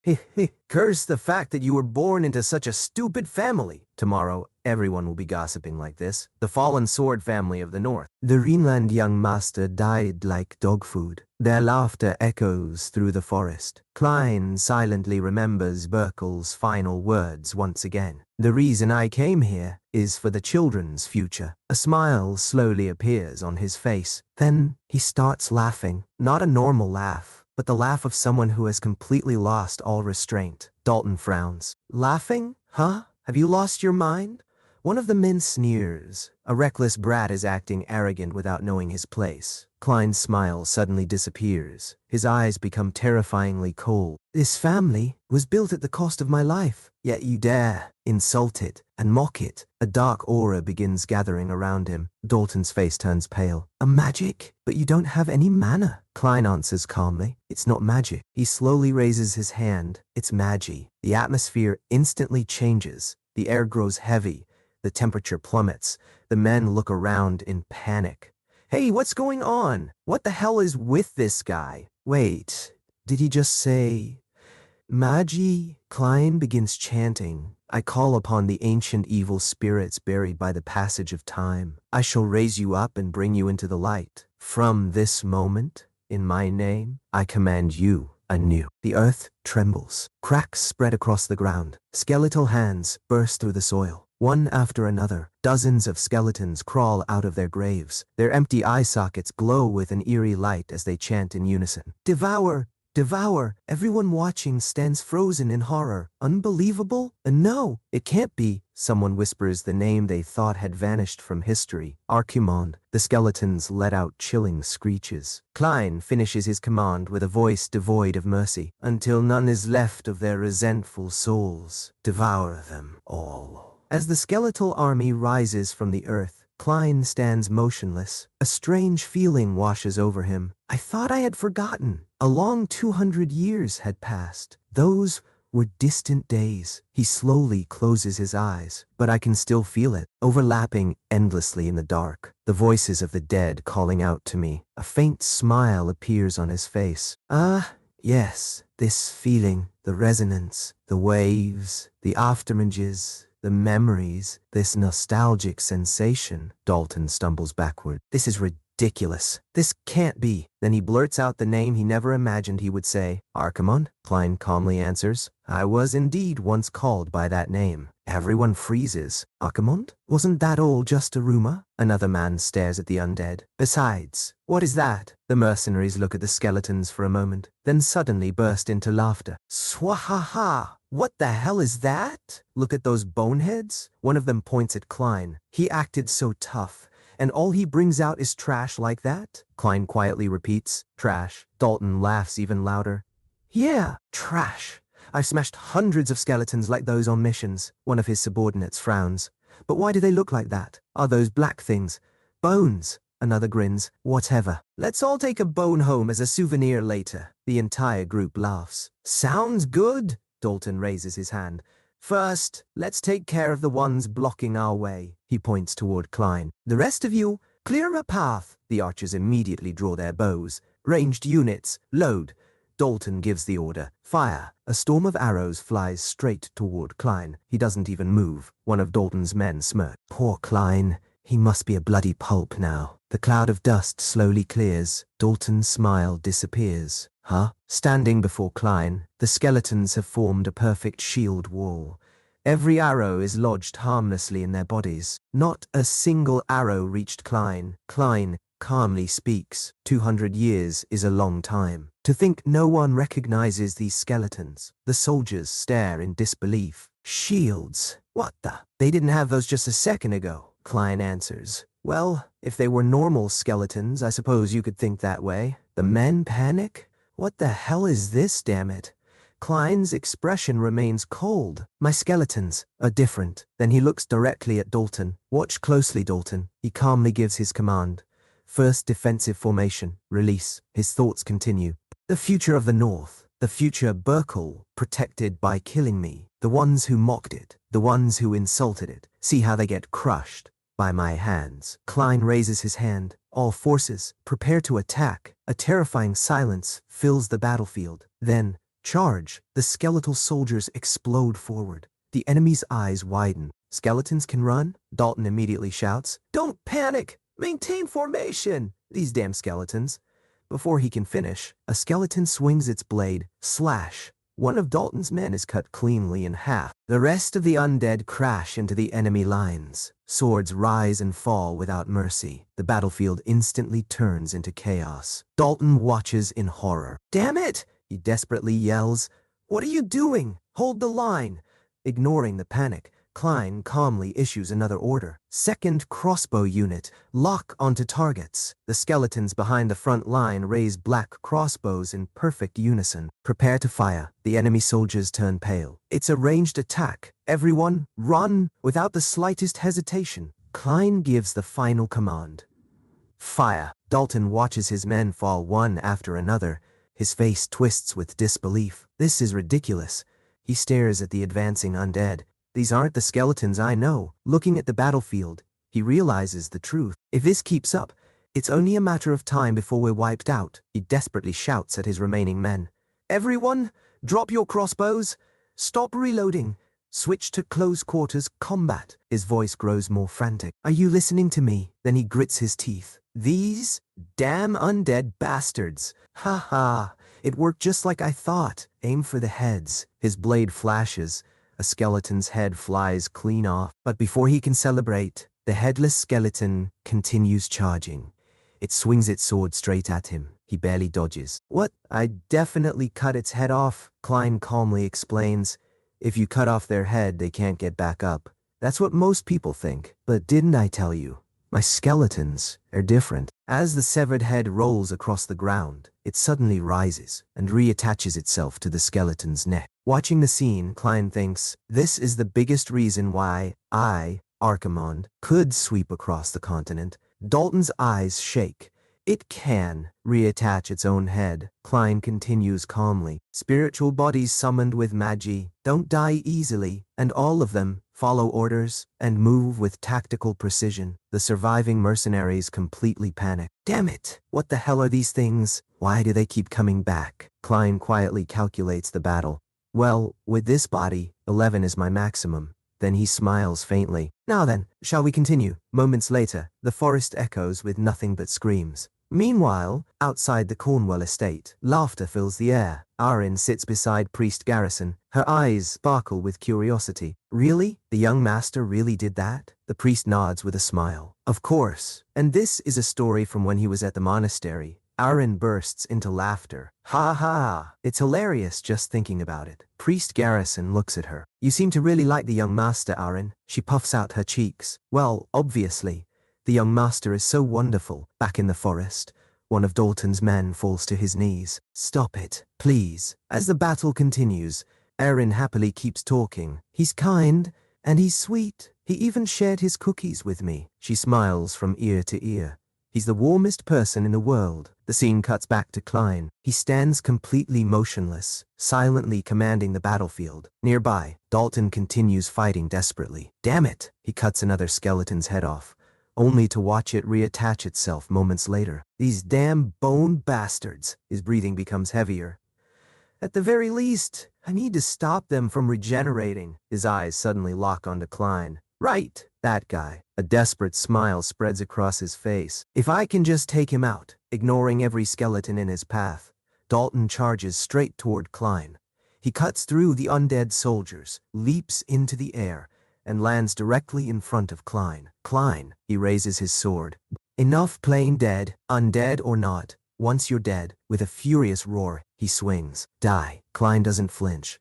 Curse the fact that you were born into such a stupid family. Tomorrow, everyone will be gossiping like this. The fallen sword family of the north. The Rhineland young master died like dog food. Their laughter echoes through the forest. Klein silently remembers Burkel's final words once again. The reason I came here is for the children's future. A smile slowly appears on his face. Then he starts laughing. Not a normal laugh, but the laugh of someone who has completely lost all restraint. Dalton frowns. Laughing? Huh? Have you lost your mind? One of the men sneers. A reckless brat is acting arrogant without knowing his place. Klein's smile suddenly disappears. His eyes become terrifyingly cold. This family was built at the cost of my life, yet you dare insult it and mock it. A dark aura begins gathering around him. Dalton's face turns pale. A magic? But you don't have any mana. Klein answers calmly. It's not magic. He slowly raises his hand. It's magi. The atmosphere instantly changes. The air grows heavy. The temperature plummets. The men look around in panic. Hey, what's going on? What the hell is with this guy? Wait, did he just say magi? Klein begins chanting. I call upon the ancient evil spirits buried by the passage of time. I shall raise you up and bring you into the light. From this moment, in my name, I command you anew. The earth trembles. Cracks spread across the ground. Skeletal hands burst through the soil. One after another, dozens of skeletons crawl out of their graves. Their empty eye sockets glow with an eerie light as they chant in unison. Devour! Devour! Everyone watching stands frozen in horror. Unbelievable? No, it can't be. Someone whispers the name they thought had vanished from history. Archimond. The skeletons let out chilling screeches. Klein finishes his command with a voice devoid of mercy. Until none is left of their resentful souls. Devour them all. As the skeletal army rises from the earth, Klein stands motionless. A strange feeling washes over him. I thought I had forgotten. A long 200 years had passed. Those were distant days. He slowly closes his eyes, but I can still feel it, overlapping endlessly in the dark. The voices of the dead calling out to me. A faint smile appears on his face. Yes, this feeling, the resonance, the waves, the afterimages, the memories, this nostalgic sensation. Dalton stumbles backward. This is ridiculous. This can't be. Then he blurts out the name he never imagined he would say. Archimond? Klein calmly answers. I was indeed once called by that name. Everyone freezes. Archimond? Wasn't that all just a rumor? Another man stares at the undead. Besides, what is that? The mercenaries look at the skeletons for a moment, then suddenly burst into laughter. Swahaha! What the hell is that? Look at those boneheads. One of them points at Klein. He acted so tough, and all he brings out is trash like that? Klein quietly repeats, trash. Dalton laughs even louder. Yeah, trash. I've smashed hundreds of skeletons like those on missions. One of his subordinates frowns. But why do they look like that? Are those black things? Bones. Another grins. Whatever. Let's all take a bone home as a souvenir later. The entire group laughs. Sounds good. Dalton raises his hand. First, let's take care of the ones blocking our way. He points toward Klein. The rest of you, clear a path. The archers immediately draw their bows. Ranged units, load. Dalton gives the order. Fire. A storm of arrows flies straight toward Klein. He doesn't even move. One of Dalton's men smirks. Poor Klein. He must be a bloody pulp now. The cloud of dust slowly clears. Dalton's smile disappears. Huh? Standing before Klein, the skeletons have formed a perfect shield wall. Every arrow is lodged harmlessly in their bodies. Not a single arrow reached Klein. Klein calmly speaks. 200 years is a long time. To think no one recognizes these skeletons. The soldiers stare in disbelief. Shields? What the? They didn't have those just a second ago, Klein answers. Well, if they were normal skeletons, I suppose you could think that way. The men panic? What the hell is this, damn it? Klein's expression remains cold. My skeletons are different. Then he looks directly at Dalton. Watch closely, Dalton. He calmly gives his command. First defensive formation. Release. His thoughts continue. The future of the North. The future Burkle, protected by killing me. The ones who mocked it. The ones who insulted it. See how they get crushed by my hands. Klein raises his hand. All forces, prepare to attack. A terrifying silence fills the battlefield. Then, charge. The skeletal soldiers explode forward. The enemy's eyes widen. Skeletons can run? Dalton immediately shouts. Don't panic! Maintain formation! These damn skeletons. Before he can finish, a skeleton swings its blade. Slash. One of Dalton's men is cut cleanly in half. The rest of the undead crash into the enemy lines. Swords rise and fall without mercy. The battlefield instantly turns into chaos. Dalton watches in horror. Damn it! He desperately yells. What are you doing? Hold the line. Ignoring the panic, Klein calmly issues another order. Second crossbow unit, lock onto targets. The skeletons behind the front line raise black crossbows in perfect unison. Prepare to fire. The enemy soldiers turn pale. It's a ranged attack. Everyone, run without the slightest hesitation. Klein gives the final command. Fire. Dalton watches his men fall one after another. His face twists with disbelief. This is ridiculous. He stares at the advancing undead. These aren't the skeletons I know. Looking at the battlefield, he realizes the truth. If this keeps up, it's only a matter of time before we're wiped out. He desperately shouts at his remaining men. Everyone, drop your crossbows. Stop reloading. Switch to close quarters combat. His voice grows more frantic. Are you listening to me? Then he grits his teeth. These damn undead bastards. Ha ha. It worked just like I thought. Aim for the heads. His blade flashes. A skeleton's head flies clean off. But before he can celebrate, the headless skeleton continues charging. It swings its sword straight at him. He barely dodges. What? I definitely cut its head off, Klein calmly explains. If you cut off their head, they can't get back up. That's what most people think. But didn't I tell you? My skeletons are different. As the severed head rolls across the ground, it suddenly rises and reattaches itself to the skeleton's neck. Watching the scene, Klein thinks, this is the biggest reason why I, Archimonde, could sweep across the continent. Dalton's eyes shake. It can reattach its own head. Klein continues calmly. Spiritual bodies summoned with magi don't die easily, and all of them follow orders and move with tactical precision. The surviving mercenaries completely panic. Damn it! What the hell are these things? Why do they keep coming back? Klein quietly calculates the battle. Well, with this body, 11 is my maximum. Then he smiles faintly. Now then, shall we continue? Moments later, the forest echoes with nothing but screams. Meanwhile, outside the Cornwell estate, laughter fills the air. Arin sits beside Priest Garrison. Her eyes sparkle with curiosity. Really? The young master really did that? The priest nods with a smile. Of course. And this is a story from when he was at the monastery. Arin bursts into laughter. Ha ha! It's hilarious just thinking about it. Priest Garrison looks at her. You seem to really like the young master, Arin. She puffs out her cheeks. Well, obviously. The young master is so wonderful. Back in the forest, one of Dalton's men falls to his knees. Stop it, please. As the battle continues, Arin happily keeps talking. He's kind, and he's sweet. He even shared his cookies with me. She smiles from ear to ear. He's the warmest person in the world. The scene cuts back to Klein. He stands completely motionless, silently commanding the battlefield. Nearby, Dalton continues fighting desperately. Damn it! He cuts another skeleton's head off, only to watch it reattach itself moments later. These damn bone bastards. His breathing becomes heavier. At the very least, I need to stop them from regenerating. His eyes suddenly lock onto Klein. Right, that guy. A desperate smile spreads across his face. If I can just take him out, ignoring every skeleton in his path. Dalton charges straight toward Klein. He cuts through the undead soldiers, leaps into the air, and lands directly in front of Klein. Klein, he raises his sword. Enough playing dead, undead or not. Once you're dead, with a furious roar, he swings. Die. Klein doesn't flinch.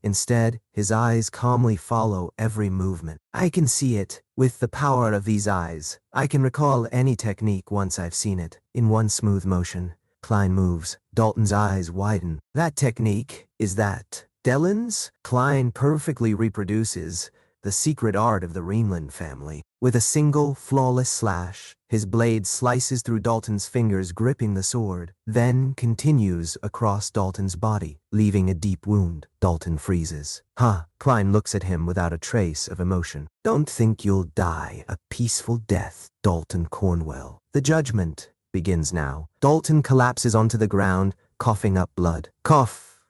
Instead, his eyes calmly follow every movement. I can see it. With the power of these eyes, I can recall any technique once I've seen it. In one smooth motion, Klein moves. Dalton's eyes widen. That technique, is that Dellen's? Klein perfectly reproduces the secret art of the Reinland family. With a single, flawless slash, his blade slices through Dalton's fingers gripping the sword, then continues across Dalton's body, leaving a deep wound. Dalton freezes. Huh. Klein looks at him without a trace of emotion. Don't think you'll die a peaceful death, Dalton Cornwell. The judgment begins now. Dalton collapses onto the ground, coughing up blood. Cough.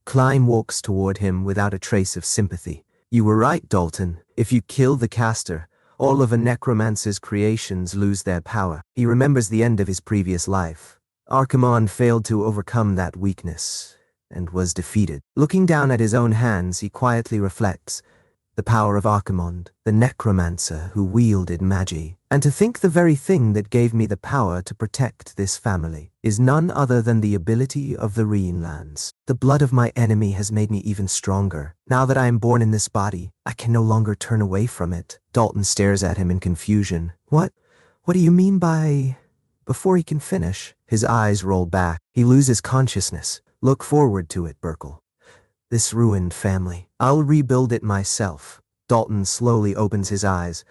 Klein walks toward him without a trace of sympathy. You were right, Dalton. If you kill the caster, all of a necromancer's creations lose their power. He remembers the end of his previous life. Archimonde failed to overcome that weakness and was defeated. Looking down at his own hands, he quietly reflects. The power of Archimonde, the necromancer who wielded magi. And to think the very thing that gave me the power to protect this family is none other than the ability of the Reinlands. The blood of my enemy has made me even stronger. Now that I am born in this body, I can no longer turn away from it. Dalton stares at him in confusion. What do you mean by... Before he can finish, his eyes roll back. He loses consciousness. Look forward to it, Burkle. This ruined family. I'll rebuild it myself. Dalton slowly opens his eyes.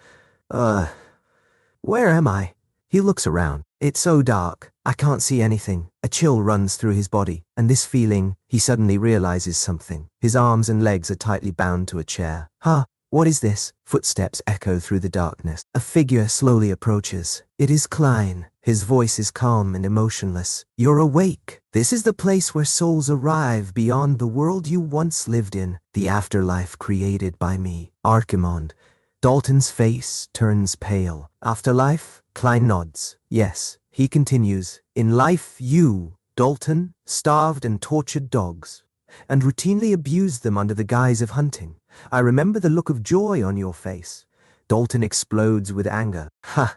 Where am I? He looks around. It's so dark. I can't see anything. A chill runs through his body, and this feeling, he suddenly realizes something. His arms and legs are tightly bound to a chair. Huh? What is this? Footsteps echo through the darkness. A figure slowly approaches. It is Klein. His voice is calm and emotionless. You're awake. This is the place where souls arrive beyond the world you once lived in. The afterlife created by me. Archimonde. Dalton's face turns pale. Afterlife? Klein nods. Yes. He continues. In life, you, Dalton, starved and tortured dogs, and routinely abused them under the guise of hunting. I remember the look of joy on your face. Dalton explodes with anger. Ha!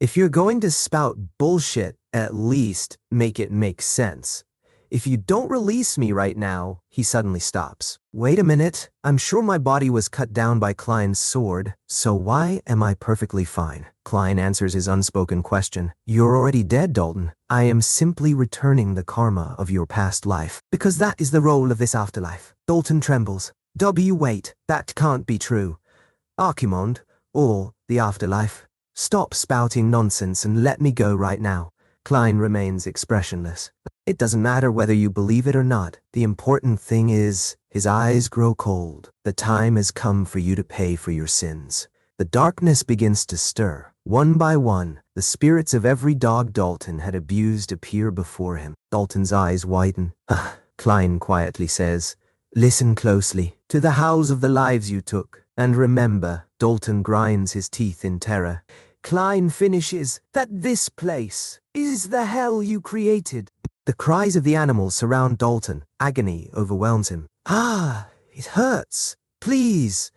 If you're going to spout bullshit, at least make it make sense. If you don't release me right now, he suddenly stops. Wait a minute. I'm sure my body was cut down by Klein's sword, so why am I perfectly fine? Klein answers his unspoken question. You're already dead, Dalton. I am simply returning the karma of your past life, because that is the role of this afterlife. Dalton trembles. Wait, that can't be true. Archimonde, or the afterlife. Stop spouting nonsense and let me go right now. Klein remains expressionless. It doesn't matter whether you believe it or not. The important thing is, his eyes grow cold. The time has come for you to pay for your sins. The darkness begins to stir. One by one, the spirits of every dog Dalton had abused appear before him. Dalton's eyes widen. Klein quietly says, listen closely to the howls of the lives you took. And remember, Dalton grinds his teeth in terror. Klein finishes, that this place is the hell you created. The cries of the animals surround Dalton. Agony overwhelms him. It hurts. Please.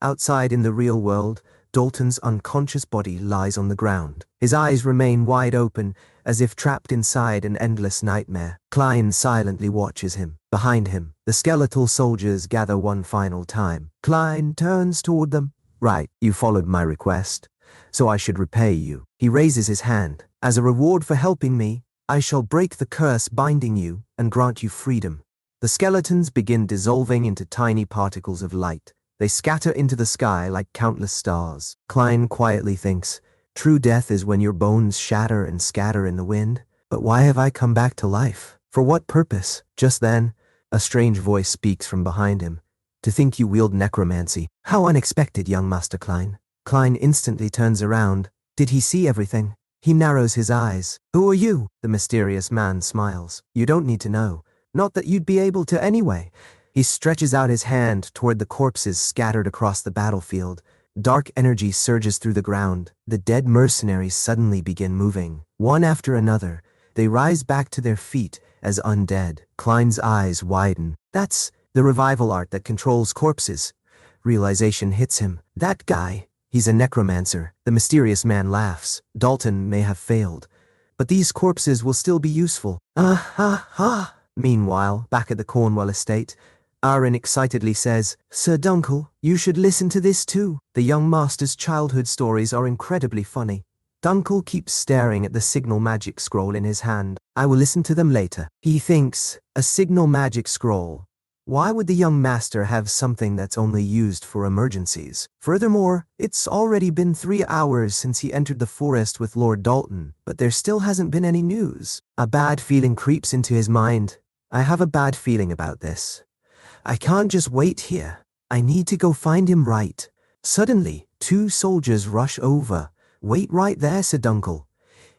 Outside in the real world, Dalton's unconscious body lies on the ground. His eyes remain wide open, as if trapped inside an endless nightmare. Klein silently watches him. Behind him, the skeletal soldiers gather one final time. Klein turns toward them. Right, you followed my request, so I should repay you. He raises his hand. As a reward for helping me, I shall break the curse binding you and grant you freedom. The skeletons begin dissolving into tiny particles of light. They scatter into the sky like countless stars. Klein quietly thinks, true death is when your bones shatter and scatter in the wind. But why have I come back to life? For what purpose? Just then, a strange voice speaks from behind him. To think you wield necromancy. How unexpected, young Master Klein. Klein instantly turns around. Did he see everything? He narrows his eyes. Who are you? The mysterious man smiles. You don't need to know. Not that you'd be able to anyway. He stretches out his hand toward the corpses scattered across the battlefield. Dark energy surges through the ground. The dead mercenaries suddenly begin moving. One after another, they rise back to their feet as undead. Klein's eyes widen. That's the revival art that controls corpses. Realization hits him. That guy, he's a necromancer. The mysterious man laughs. Dalton may have failed, but these corpses will still be useful. Ah ha ha. Meanwhile, back at the Cornwall estate, Aaron excitedly says, Sir Dunkel, you should listen to this too. The young master's childhood stories are incredibly funny. Dunkel keeps staring at the signal magic scroll in his hand. I will listen to them later. He thinks, a signal magic scroll. Why would the young master have something that's only used for emergencies? Furthermore, it's already been 3 hours since he entered the forest with Lord Dalton, but there still hasn't been any news. A bad feeling creeps into his mind. I have a bad feeling about this. I can't just wait here. I need to go find him right. Suddenly, 2 soldiers rush over. Wait right there, Sir Dunkel.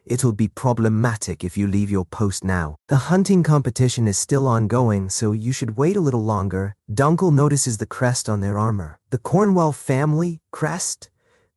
It'll be problematic if you leave your post now. The hunting competition is still ongoing, so you should wait a little longer. Dunkel notices the crest on their armor. The Cornwall family crest?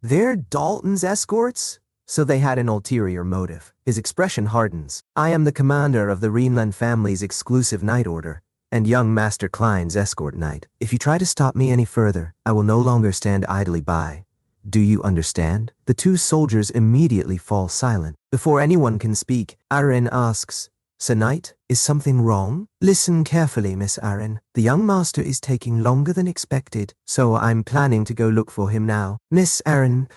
They're Dalton's escorts? So they had an ulterior motive. His expression hardens. I am the commander of the Rhineland family's exclusive night order, and young Master Klein's escort knight. If you try to stop me any further, I will no longer stand idly by. Do you understand? The 2 soldiers immediately fall silent. Before anyone can speak, Aaron asks, Sir Knight, is something wrong? Listen carefully, Miss Aaron. The young master is taking longer than expected, so I'm planning to go look for him now. Miss Aaron,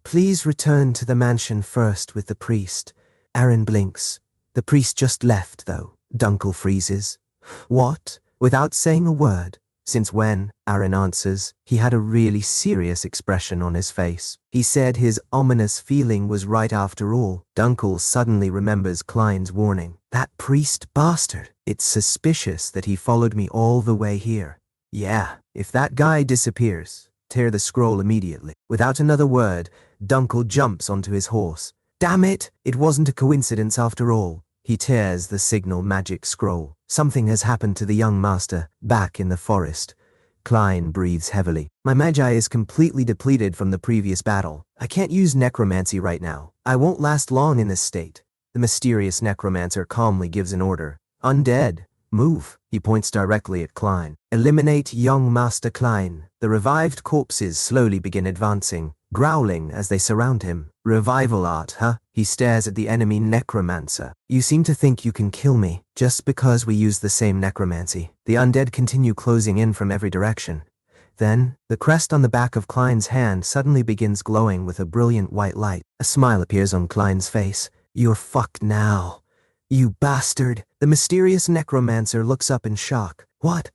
please return to the mansion first with the priest. Aaron blinks. The priest just left, though. Dunkel freezes. What? Without saying a word. Since when? Aaron answers. He had a really serious expression on his face. He said his ominous feeling was right after all. Dunkel suddenly remembers Klein's warning. That priest bastard. It's suspicious that he followed me all the way here. Yeah, if that guy disappears, tear the scroll immediately. Without another word, Dunkel jumps onto his horse. Damn it! It wasn't a coincidence after all. He tears the signal magic scroll. Something has happened to the young master, back in the forest. Klein breathes heavily. My magi is completely depleted from the previous battle. I can't use necromancy right now. I won't last long in this state. The mysterious necromancer calmly gives an order. Undead, move. He points directly at Klein. Eliminate young Master Klein. The revived corpses slowly begin advancing, growling as they surround him. Revival art, huh? He stares at the enemy necromancer. You seem to think you can kill me, just because we use the same necromancy. The undead continue closing in from every direction. Then, the crest on the back of Klein's hand suddenly begins glowing with a brilliant white light. A smile appears on Klein's face. You're fucked now. You bastard. The mysterious necromancer looks up in shock. What?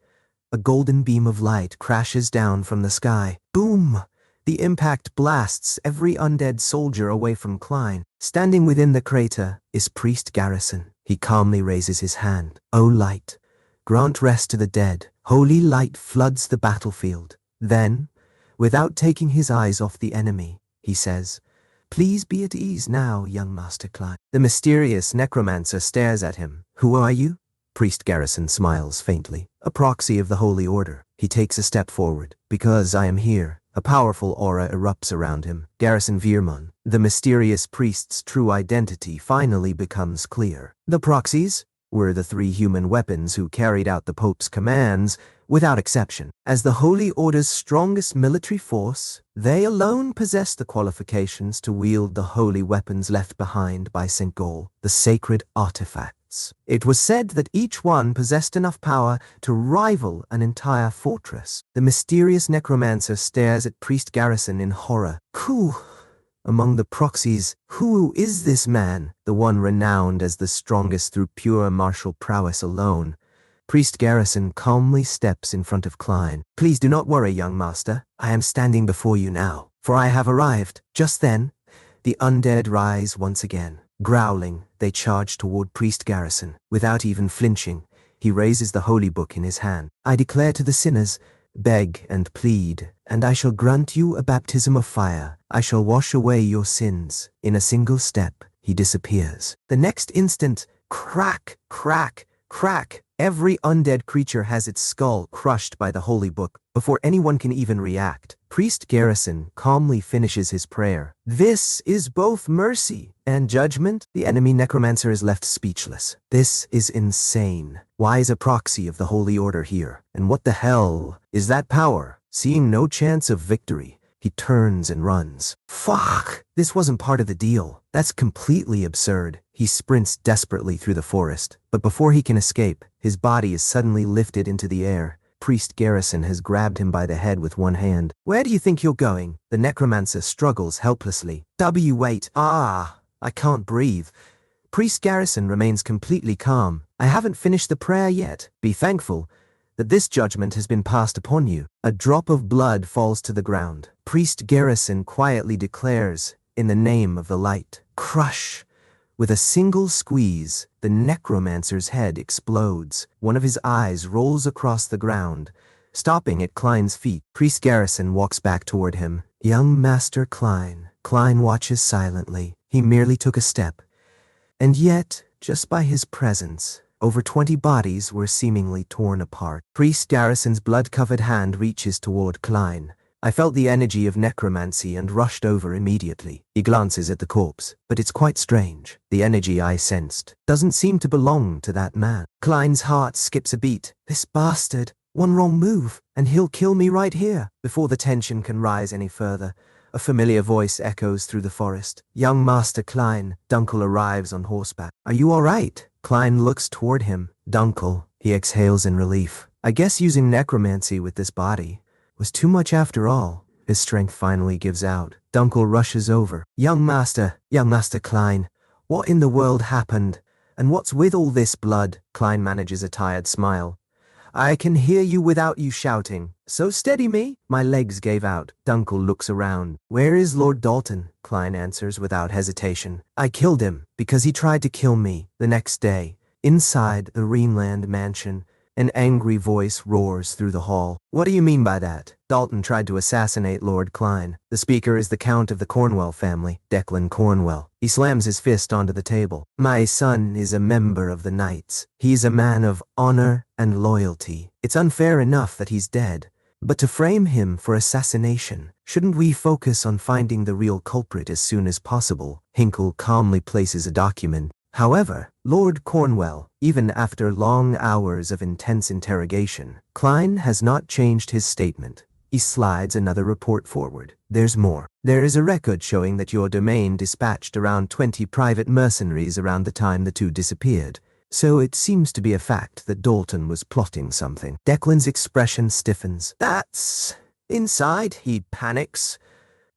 A golden beam of light crashes down from the sky. Boom! The impact blasts every undead soldier away from Klein. Standing within the crater is Priest Garrison. He calmly raises his hand. O light, grant rest to the dead. Holy light floods the battlefield. Then, without taking his eyes off the enemy, he says, Please be at ease now, young Master Klein. The mysterious necromancer stares at him. Who are you? Priest Garrison smiles faintly. A proxy of the Holy Order. He takes a step forward. Because I am here. A powerful aura erupts around him. Garrison Veerman, the mysterious priest's true identity finally becomes clear. The proxies were the 3 human weapons who carried out the Pope's commands, without exception. As the Holy Order's strongest military force, they alone possessed the qualifications to wield the holy weapons left behind by St. Gall, the sacred artifacts. It was said that each one possessed enough power to rival an entire fortress. The mysterious necromancer stares at Priest Garrison in horror. Who? Among the proxies, who is this man, the one renowned as the strongest through pure martial prowess alone? Priest Garrison calmly steps in front of Klein. Please do not worry, young master. I am standing before you now, for I have arrived. Just then, the undead rise once again. Growling, they charge toward Priest Garrison. Without even flinching, he raises the holy book in his hand. I declare to the sinners, beg and plead, and I shall grant you a baptism of fire. I shall wash away your sins. In a single step, he disappears. The next instant, crack, crack, crack, Every undead creature has its skull crushed by the holy book before anyone can even react. Priest Garrison calmly finishes his prayer. This is both mercy and judgment. The enemy necromancer is left speechless. This is insane. Why is a proxy of the Holy Order here? And what the hell is that power? Seeing no chance of victory, he turns and runs. Fuck! This wasn't part of the deal. That's completely absurd. He sprints desperately through the forest, but before he can escape, his body is suddenly lifted into the air. Priest Garrison has grabbed him by the head with one hand. Where do you think you're going? The necromancer struggles helplessly. Wait. I can't breathe. Priest Garrison remains completely calm. I haven't finished the prayer yet. Be thankful that this judgment has been passed upon you. A drop of blood falls to the ground. Priest Garrison quietly declares, in the name of the light. Crush! With a single squeeze, the necromancer's head explodes. One of his eyes rolls across the ground, stopping at Klein's feet. Priest Garrison walks back toward him. Young Master Klein. Klein watches silently. He merely took a step. And yet, just by his presence, over 20 bodies were seemingly torn apart. Priest Garrison's blood-covered hand reaches toward Klein. I felt the energy of necromancy and rushed over immediately. He glances at the corpse, but it's quite strange. The energy I sensed doesn't seem to belong to that man. Klein's heart skips a beat. This bastard. One wrong move, and he'll kill me right here. Before the tension can rise any further, a familiar voice echoes through the forest. Young Master Klein. Dunkel arrives on horseback. Are you all right? Klein looks toward him. Dunkel. He exhales in relief. I guess using necromancy with this body was too much after all. His strength finally gives out. Dunkel rushes over. Young Master Klein, what in the world happened? And what's with all this blood? Klein manages a tired smile. I can hear you without you shouting. So steady me. My legs gave out. Dunkel looks around. Where is Lord Dalton? Klein answers without hesitation. I killed him because he tried to kill me. The next day, inside the Rhineland mansion, an angry voice roars through the hall. What do you mean by that? Dalton tried to assassinate Lord Klein. The speaker is the Count of the Cornwell family, Declan Cornwell. He slams his fist onto the table. My son is a member of the Knights. He's a man of honor and loyalty. It's unfair enough that he's dead, but to frame him for assassination, shouldn't we focus on finding the real culprit as soon as possible? Hinkle calmly places a document. However, Lord Cornwell, even after long hours of intense interrogation, Klein has not changed his statement. He slides another report forward. There's more. There is a record showing that your domain dispatched around 20 private mercenaries around the time the two disappeared. So it seems to be a fact that Dalton was plotting something. Declan's expression stiffens. That's inside. He panics.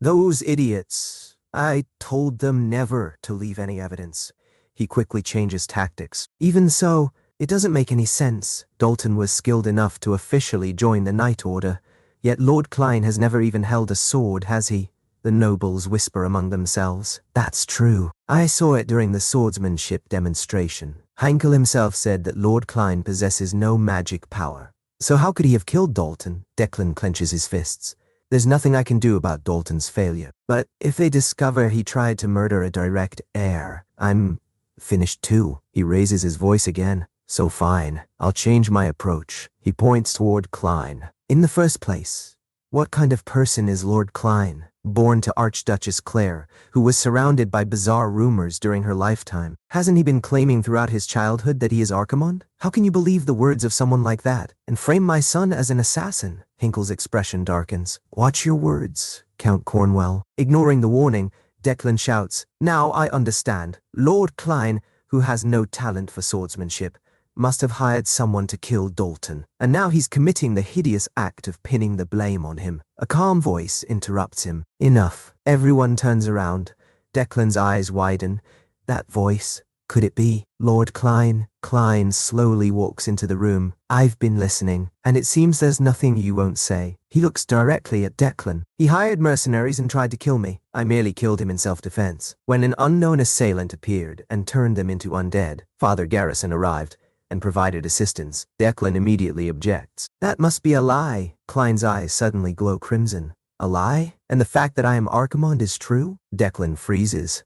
Those idiots. I told them never to leave any evidence. He quickly changes tactics. Even so, it doesn't make any sense. Dalton was skilled enough to officially join the Knight Order, yet Lord Klein has never even held a sword, has he? The nobles whisper among themselves. That's true. I saw it during the swordsmanship demonstration. Heinkel himself said that Lord Klein possesses no magic power. So how could he have killed Dalton? Declan clenches his fists. There's nothing I can do about Dalton's failure. But if they discover he tried to murder a direct heir, I'm finished too. He raises his voice again. So fine, I'll change my approach. He points toward Klein. In the first place, what kind of person is Lord Klein? Born to Archduchess Claire, who was surrounded by bizarre rumors during her lifetime. Hasn't he been claiming throughout his childhood that he is Archimonde? How can you believe the words of someone like that and frame my son as an assassin? Hinkle's expression darkens. Watch your words, Count Cornwell. Ignoring the warning, Declan shouts, Now I understand. Lord Klein, who has no talent for swordsmanship, must have hired someone to kill Dalton, and now he's committing the hideous act of pinning the blame on him. A calm voice interrupts him. Enough. Everyone turns around. Declan's eyes widen. That voice. Could it be Lord Klein? Klein slowly walks into the room. I've been listening, and it seems there's nothing you won't say. He looks directly at Declan. He hired mercenaries and tried to kill me. I merely killed him in self-defense. When an unknown assailant appeared and turned them into undead, Father Garrison arrived and provided assistance. Declan immediately objects. That must be a lie. Klein's eyes suddenly glow crimson. A lie? And the fact that I am Archimonde is true? Declan freezes.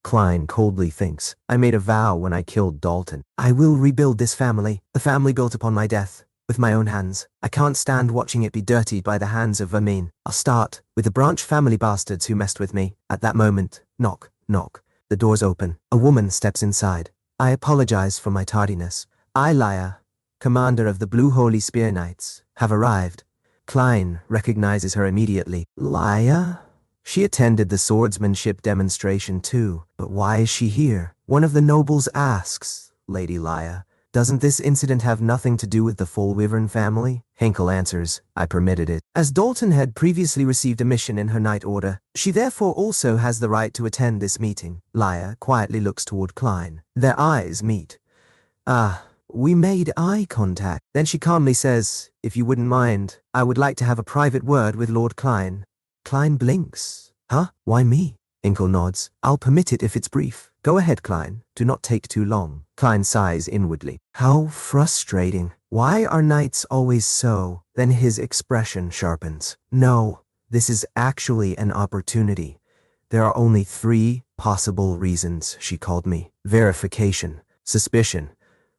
Klein coldly thinks. I made a vow when I killed Dalton. I will rebuild this family, the family built upon my death, with my own hands. I can't stand watching it be dirtied by the hands of vermin. I'll start with the Branch family bastards who messed with me. At that moment, knock, knock. The doors open. A woman steps inside. I apologize for my tardiness. I, Laya, commander of the Blue Holy Spear Knights, have arrived. Klein recognizes her immediately. Laya? She attended the swordsmanship demonstration too, but why is she here? One of the nobles asks, Lady Laya, doesn't this incident have nothing to do with the Full-Wyvern family? Henkel answers, I permitted it. As Dalton had previously received a mission in her knight order, she therefore also has the right to attend this meeting. Laya quietly looks toward Klein. Their eyes meet. We made eye contact. Then she calmly says, if you wouldn't mind, I would like to have a private word with Lord Klein. Klein blinks. Huh? Why me? Henkel nods. I'll permit it if it's brief. Go ahead, Klein. Do not take too long. Klein sighs inwardly. How frustrating. Why are knights always so? Then his expression sharpens. No, this is actually an opportunity. There are only 3 possible reasons she called me. Verification, suspicion,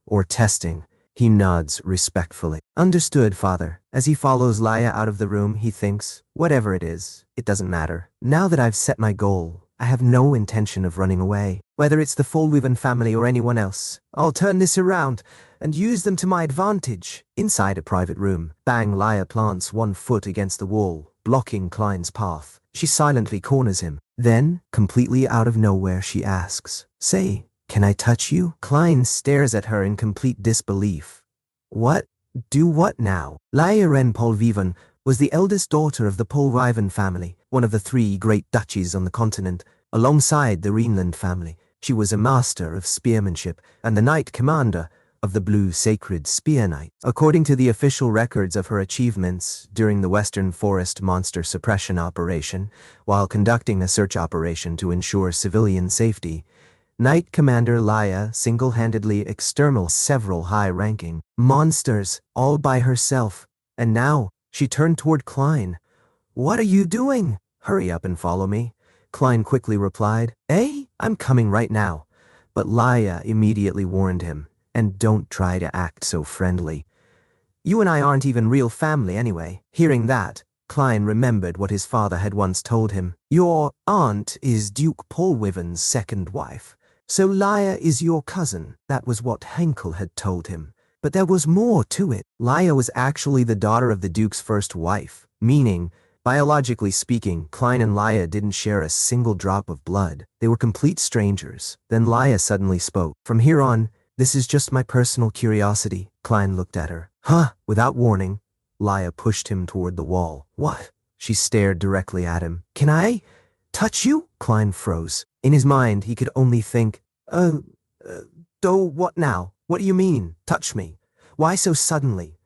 or testing. He nods respectfully. Understood, father. As he follows Laya out of the room, he thinks, whatever it is, it doesn't matter. Now that I've set my goal, I have no intention of running away. Whether it's the Full-Wyvern family or anyone else, I'll turn this around and use them to my advantage. Inside a private room, bang, Laya plants one foot against the wall, blocking Klein's path. She silently corners him. Then, completely out of nowhere, she asks, say, can I touch you? Klein stares at her in complete disbelief. What? Do what now? Laya Ren Polvivan was the eldest daughter of the Full-Wyvern family, one of the 3 great duchies on the continent, alongside the Rhineland family. She was a master of spearmanship and the knight commander of the Blue Sacred Spear Knight. According to the official records of her achievements during the Western Forest Monster Suppression Operation, while conducting a search operation to ensure civilian safety, Knight Commander Laya single-handedly exterminated several high-ranking monsters all by herself, and now she turned toward Klein. What are you doing? Hurry up and follow me. Klein quickly replied, I'm coming right now. But Laya immediately warned him, and don't try to act so friendly. You and I aren't even real family anyway. Hearing that, Klein remembered what his father had once told him. Your aunt is Duke Full-Wyvern's second wife. So Laya is your cousin. That was what Henkel had told him. But there was more to it. Laya was actually the daughter of the Duke's first wife, meaning, biologically speaking, Klein and Laya didn't share a single drop of blood. They were complete strangers. Then Laya suddenly spoke. From here on, this is just my personal curiosity. Klein looked at her. Without warning, Laya pushed him toward the wall. What? She stared directly at him. Can I touch you? Klein froze. In his mind, he could only think, what now? What do you mean, touch me? Why so suddenly?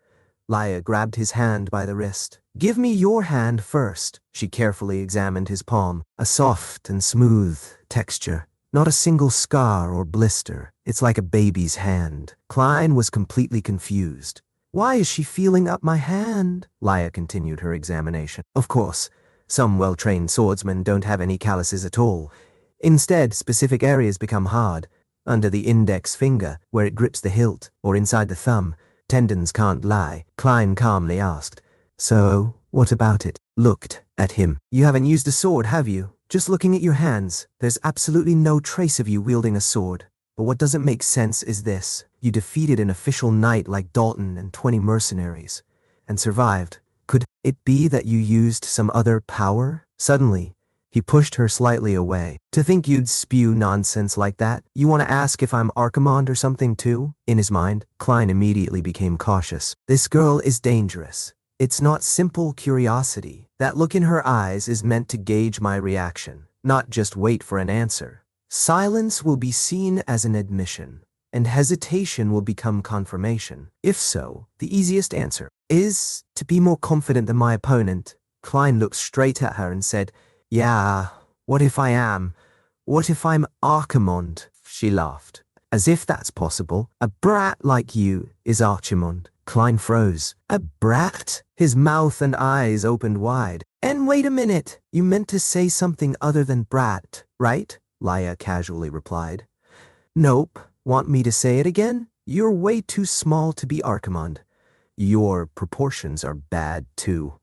Laya grabbed his hand by the wrist. Give me your hand first. She carefully examined his palm. A soft and smooth texture. Not a single scar or blister. It's like a baby's hand. Klein was completely confused. Why is she feeling up my hand? Laya continued her examination. Of course, some well-trained swordsmen don't have any calluses at all. Instead, specific areas become hard. Under the index finger, where it grips the hilt, or inside the thumb. Tendons can't lie. Klein calmly asked. So, what about it? Looked at him. You haven't used a sword, have you? Just looking at your hands, there's absolutely no trace of you wielding a sword. But what doesn't make sense is this. You defeated an official knight like Dalton and 20 mercenaries, and survived. Could it be that you used some other power? Suddenly, he pushed her slightly away. To think you'd spew nonsense like that? You want to ask if I'm Archimonde or something too? In his mind, Klein immediately became cautious. This girl is dangerous. It's not simple curiosity. That look in her eyes is meant to gauge my reaction, not just wait for an answer. Silence will be seen as an admission, and hesitation will become confirmation. If so, the easiest answer is to be more confident than my opponent. Klein looked straight at her and said, Yeah, what if I am? What if I'm Archimonde? She laughed. As if that's possible. A brat like you is Archimonde. Klein froze. A brat? His mouth and eyes opened wide. And wait a minute, you meant to say something other than brat, right? Laya casually replied. Nope. Want me to say it again? You're way too small to be Archimonde. Your proportions are bad too.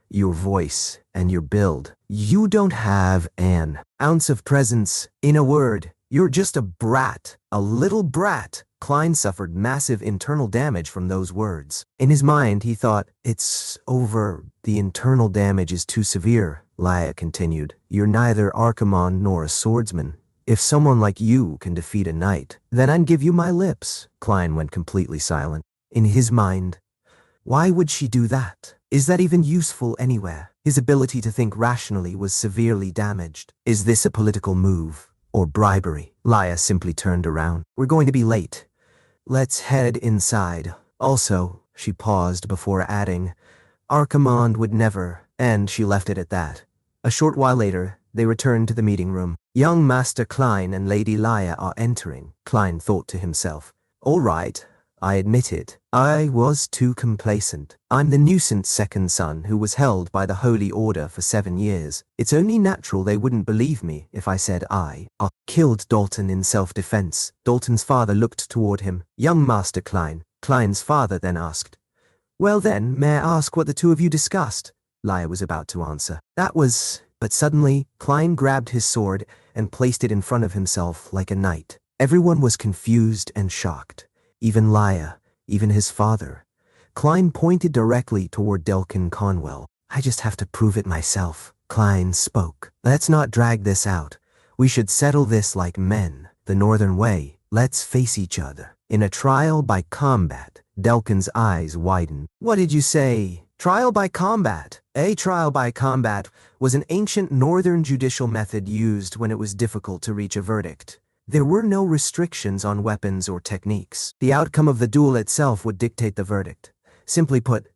Your voice and your build. You don't have an ounce of presence. In a word, you're just a brat. A little brat. Klein suffered massive internal damage from those words. In his mind, he thought, it's over. The internal damage is too severe, Laya continued. You're neither Archimonde nor a swordsman. If someone like you can defeat a knight, then I'd give you my lips. Klein went completely silent. In his mind, why would she do that? Is that even useful anywhere? His ability to think rationally was severely damaged. Is this a political move or bribery? Laya simply turned around. We're going to be late. Let's head inside. Also, she paused before adding, Archimonde would never, and she left it at that. A short while later, they returned to the meeting room. Young Master Klein and Lady Laya are entering, Klein thought to himself. All right, I admit it. I was too complacent. I'm the nuisance second son who was held by the Holy Order for 7 years. It's only natural they wouldn't believe me if I said I killed Dalton in self-defense. Dalton's father looked toward him. Young Master Klein. Klein's father then asked, Well then, may I ask what the two of you discussed? Laya was about to answer. But suddenly, Klein grabbed his sword and placed it in front of himself like a knight. Everyone was confused and shocked. Even Laya, even his father. Klein pointed directly toward Delkin Conwell. I just have to prove it myself. Klein spoke. Let's not drag this out. We should settle this like men. The Northern way. Let's face each other. In a trial by combat. Delkin's eyes widened. What did you say? Trial by combat. A trial by combat was an ancient northern judicial method used when it was difficult to reach a verdict. There were no restrictions on weapons or techniques. The outcome of the duel itself would dictate the verdict. Simply put,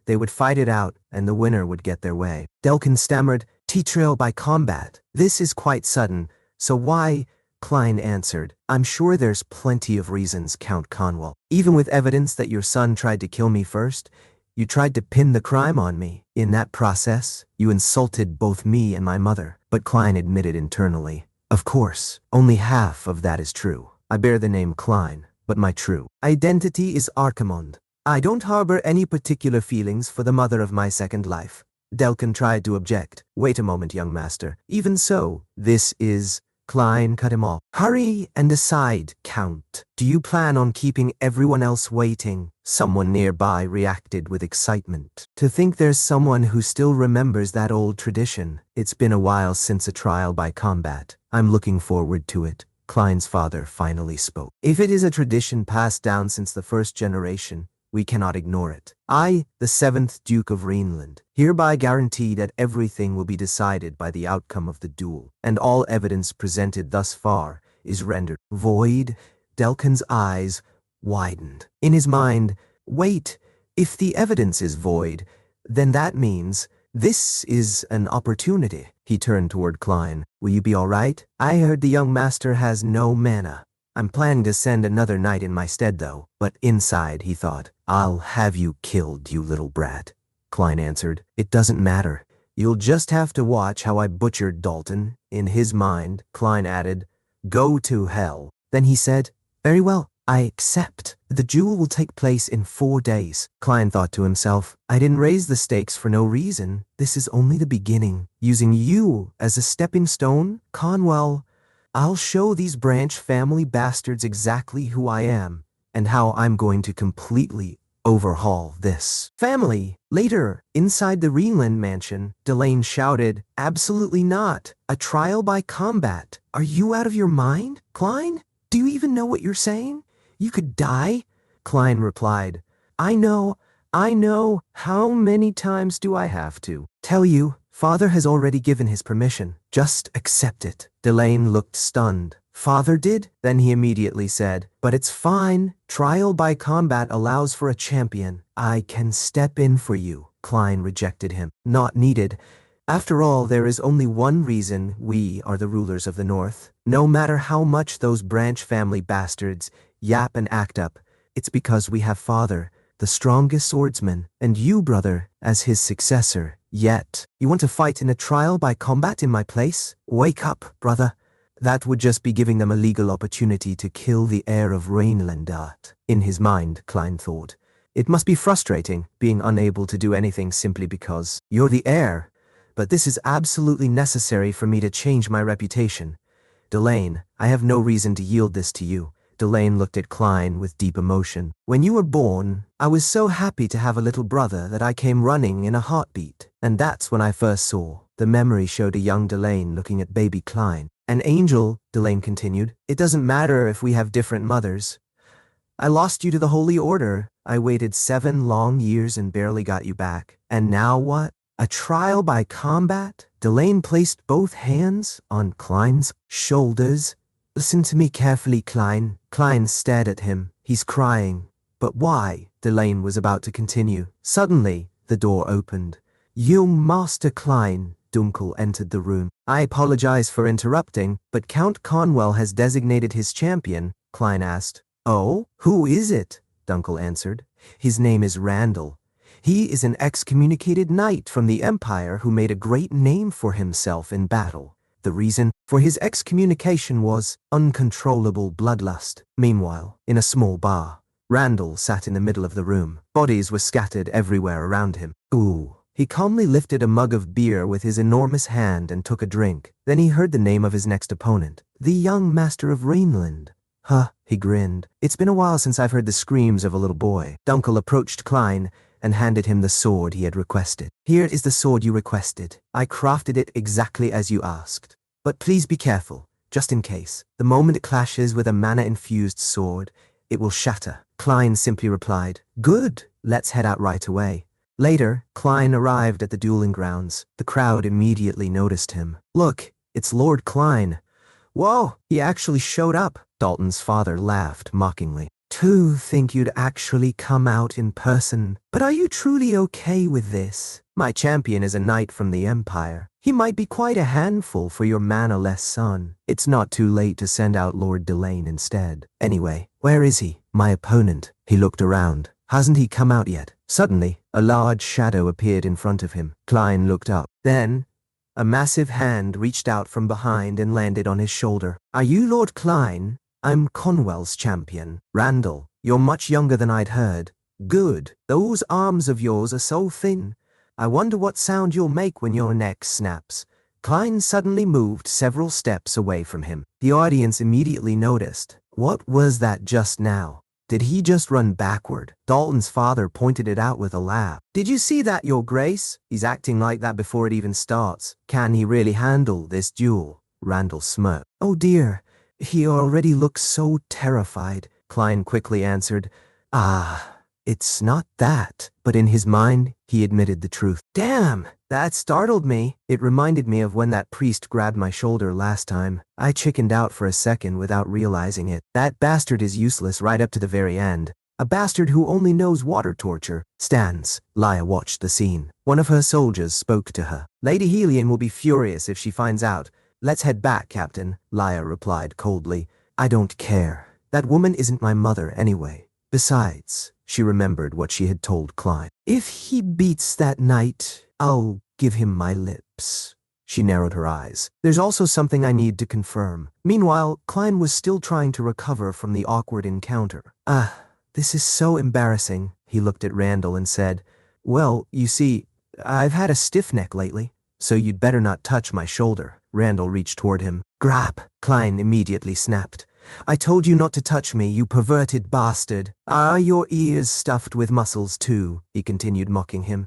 they would fight it out and the winner would get their way. Delkin stammered, Trial by combat. This is quite sudden, so why? Klein answered, I'm sure there's plenty of reasons, Count Conwell. Even with evidence that your son tried to kill me first, you tried to pin the crime on me. In that process, you insulted both me and my mother. But Klein admitted internally, Of course, only half of that is true. I bear the name Klein, but my true identity is Archimonde. I don't harbor any particular feelings for the mother of my second life. Delkin tried to object. Wait a moment, young master. Even so, this is... Klein cut him off. Hurry and decide, Count. Do you plan on keeping everyone else waiting? Someone nearby reacted with excitement. To think there's someone who still remembers that old tradition. It's been a while since a trial by combat. I'm looking forward to it. Klein's father finally spoke. If it is a tradition passed down since the first generation, we cannot ignore it. I, the 7th Duke of Rhineland, hereby guarantee that everything will be decided by the outcome of the duel, and all evidence presented thus far is rendered void. Delkin's eyes widened. In his mind, wait, if the evidence is void, then that means this is an opportunity. He turned toward Klein. Will you be all right? I heard the young master has no mana. I'm planning to send another knight in my stead, though. But inside, he thought, I'll have you killed, you little brat. Klein answered, It doesn't matter. You'll just have to watch how I butchered Dalton. In his mind, Klein added, Go to hell. Then he said, Very well, I accept. The duel will take place in 4 days. Klein thought to himself, I didn't raise the stakes for no reason. This is only the beginning. Using you as a stepping stone, Conwell... I'll show these Branch family bastards exactly who I am and how I'm going to completely overhaul this family. Later, inside the Rhineland mansion, Delane shouted, Absolutely not. A trial by combat. Are you out of your mind, Klein? Do you even know what you're saying? You could die? Klein replied, I know. How many times do I have to tell you? Father has already given his permission. Just accept it. Delane looked stunned. Father did? Then he immediately said, But it's fine. Trial by combat allows for a champion. I can step in for you. Klein rejected him. Not needed. After all, there is only one reason we are the rulers of the North. No matter how much those Branch family bastards yap and act up, it's because we have Father. the strongest swordsman, and you, brother, as his successor. Yet, you want to fight in a trial by combat in my place? Wake up, brother. That would just be giving them a legal opportunity to kill the heir of Rhineland. In his mind, Klein thought. It must be frustrating, being unable to do anything simply because you're the heir. But this is absolutely necessary for me to change my reputation. Delane, I have no reason to yield this to you. Delane looked at Klein with deep emotion. When you were born, I was so happy to have a little brother that I came running in a heartbeat. And that's when I first saw. The memory showed a young Delane looking at baby Klein. An angel, Delane continued. It doesn't matter if we have different mothers. I lost you to the Holy Order. I waited 7 long years and barely got you back. And now what? A trial by combat? Delane placed both hands on Klein's shoulders. Listen to me carefully, Klein. Klein stared at him. He's crying. But why? Delane was about to continue. Suddenly, the door opened. Young Master Klein, Dunkel entered the room. I apologize for interrupting, but Count Conwell has designated his champion, Klein asked. Oh, who is it? Dunkel answered. His name is Randall. He is an excommunicated knight from the Empire who made a great name for himself in battle. The reason for his excommunication was uncontrollable bloodlust. Meanwhile, in a small bar, Randall sat in the middle of the room. Bodies were scattered everywhere around him. Ooh. He calmly lifted a mug of beer with his enormous hand and took a drink. Then he heard the name of his next opponent, the young master of Rhineland. Huh, he grinned. It's been a while since I've heard the screams of a little boy. Dunkel approached Klein and handed him the sword he had requested. Here is the sword you requested. I crafted it exactly as you asked. But please be careful, just in case. The moment it clashes with a mana-infused sword, it will shatter. Klein simply replied, Good, let's head out right away. Later, Klein arrived at the dueling grounds. The crowd immediately noticed him. Look, it's Lord Klein. Whoa, he actually showed up. Dalton's father laughed mockingly. To think you'd actually come out in person. But are you truly okay with this? My champion is a knight from the Empire. He might be quite a handful for your mana-less son. It's not too late to send out Lord Delane instead. Anyway, where is he? My opponent. He looked around. Hasn't he come out yet? Suddenly, a large shadow appeared in front of him. Klein looked up. Then, a massive hand reached out from behind and landed on his shoulder. Are you Lord Klein? I'm Conwell's champion. Randall, you're much younger than I'd heard. Good. Those arms of yours are so thin. I wonder what sound you'll make when your neck snaps. Klein suddenly moved several steps away from him. The audience immediately noticed. What was that just now? Did he just run backward? Dalton's father pointed it out with a laugh. Did you see that, Your Grace? He's acting like that before it even starts. Can he really handle this duel? Randall smirked. Oh dear, he already looks so terrified. Klein quickly answered, it's not that. But in his mind, he admitted the truth. Damn, that startled me. It reminded me of when that priest grabbed my shoulder last time. I chickened out for a second without realizing it. That bastard is useless right up to the very end. A bastard who only knows water torture. Stands. Lya watched the scene. One of her soldiers spoke to her. Lady Helion will be furious if she finds out. Let's head back, Captain, Lya replied coldly. I don't care. That woman isn't my mother anyway. Besides, she remembered what she had told Klein. If he beats that knight, I'll give him my lips. She narrowed her eyes. There's also something I need to confirm. Meanwhile, Klein was still trying to recover from the awkward encounter. This is so embarrassing. He looked at Randall and said, Well, you see, I've had a stiff neck lately, so you'd better not touch my shoulder. Randall reached toward him. Grab! Klein immediately snapped. I told you not to touch me, you perverted bastard. Are your ears stuffed with muscles too? He continued mocking him.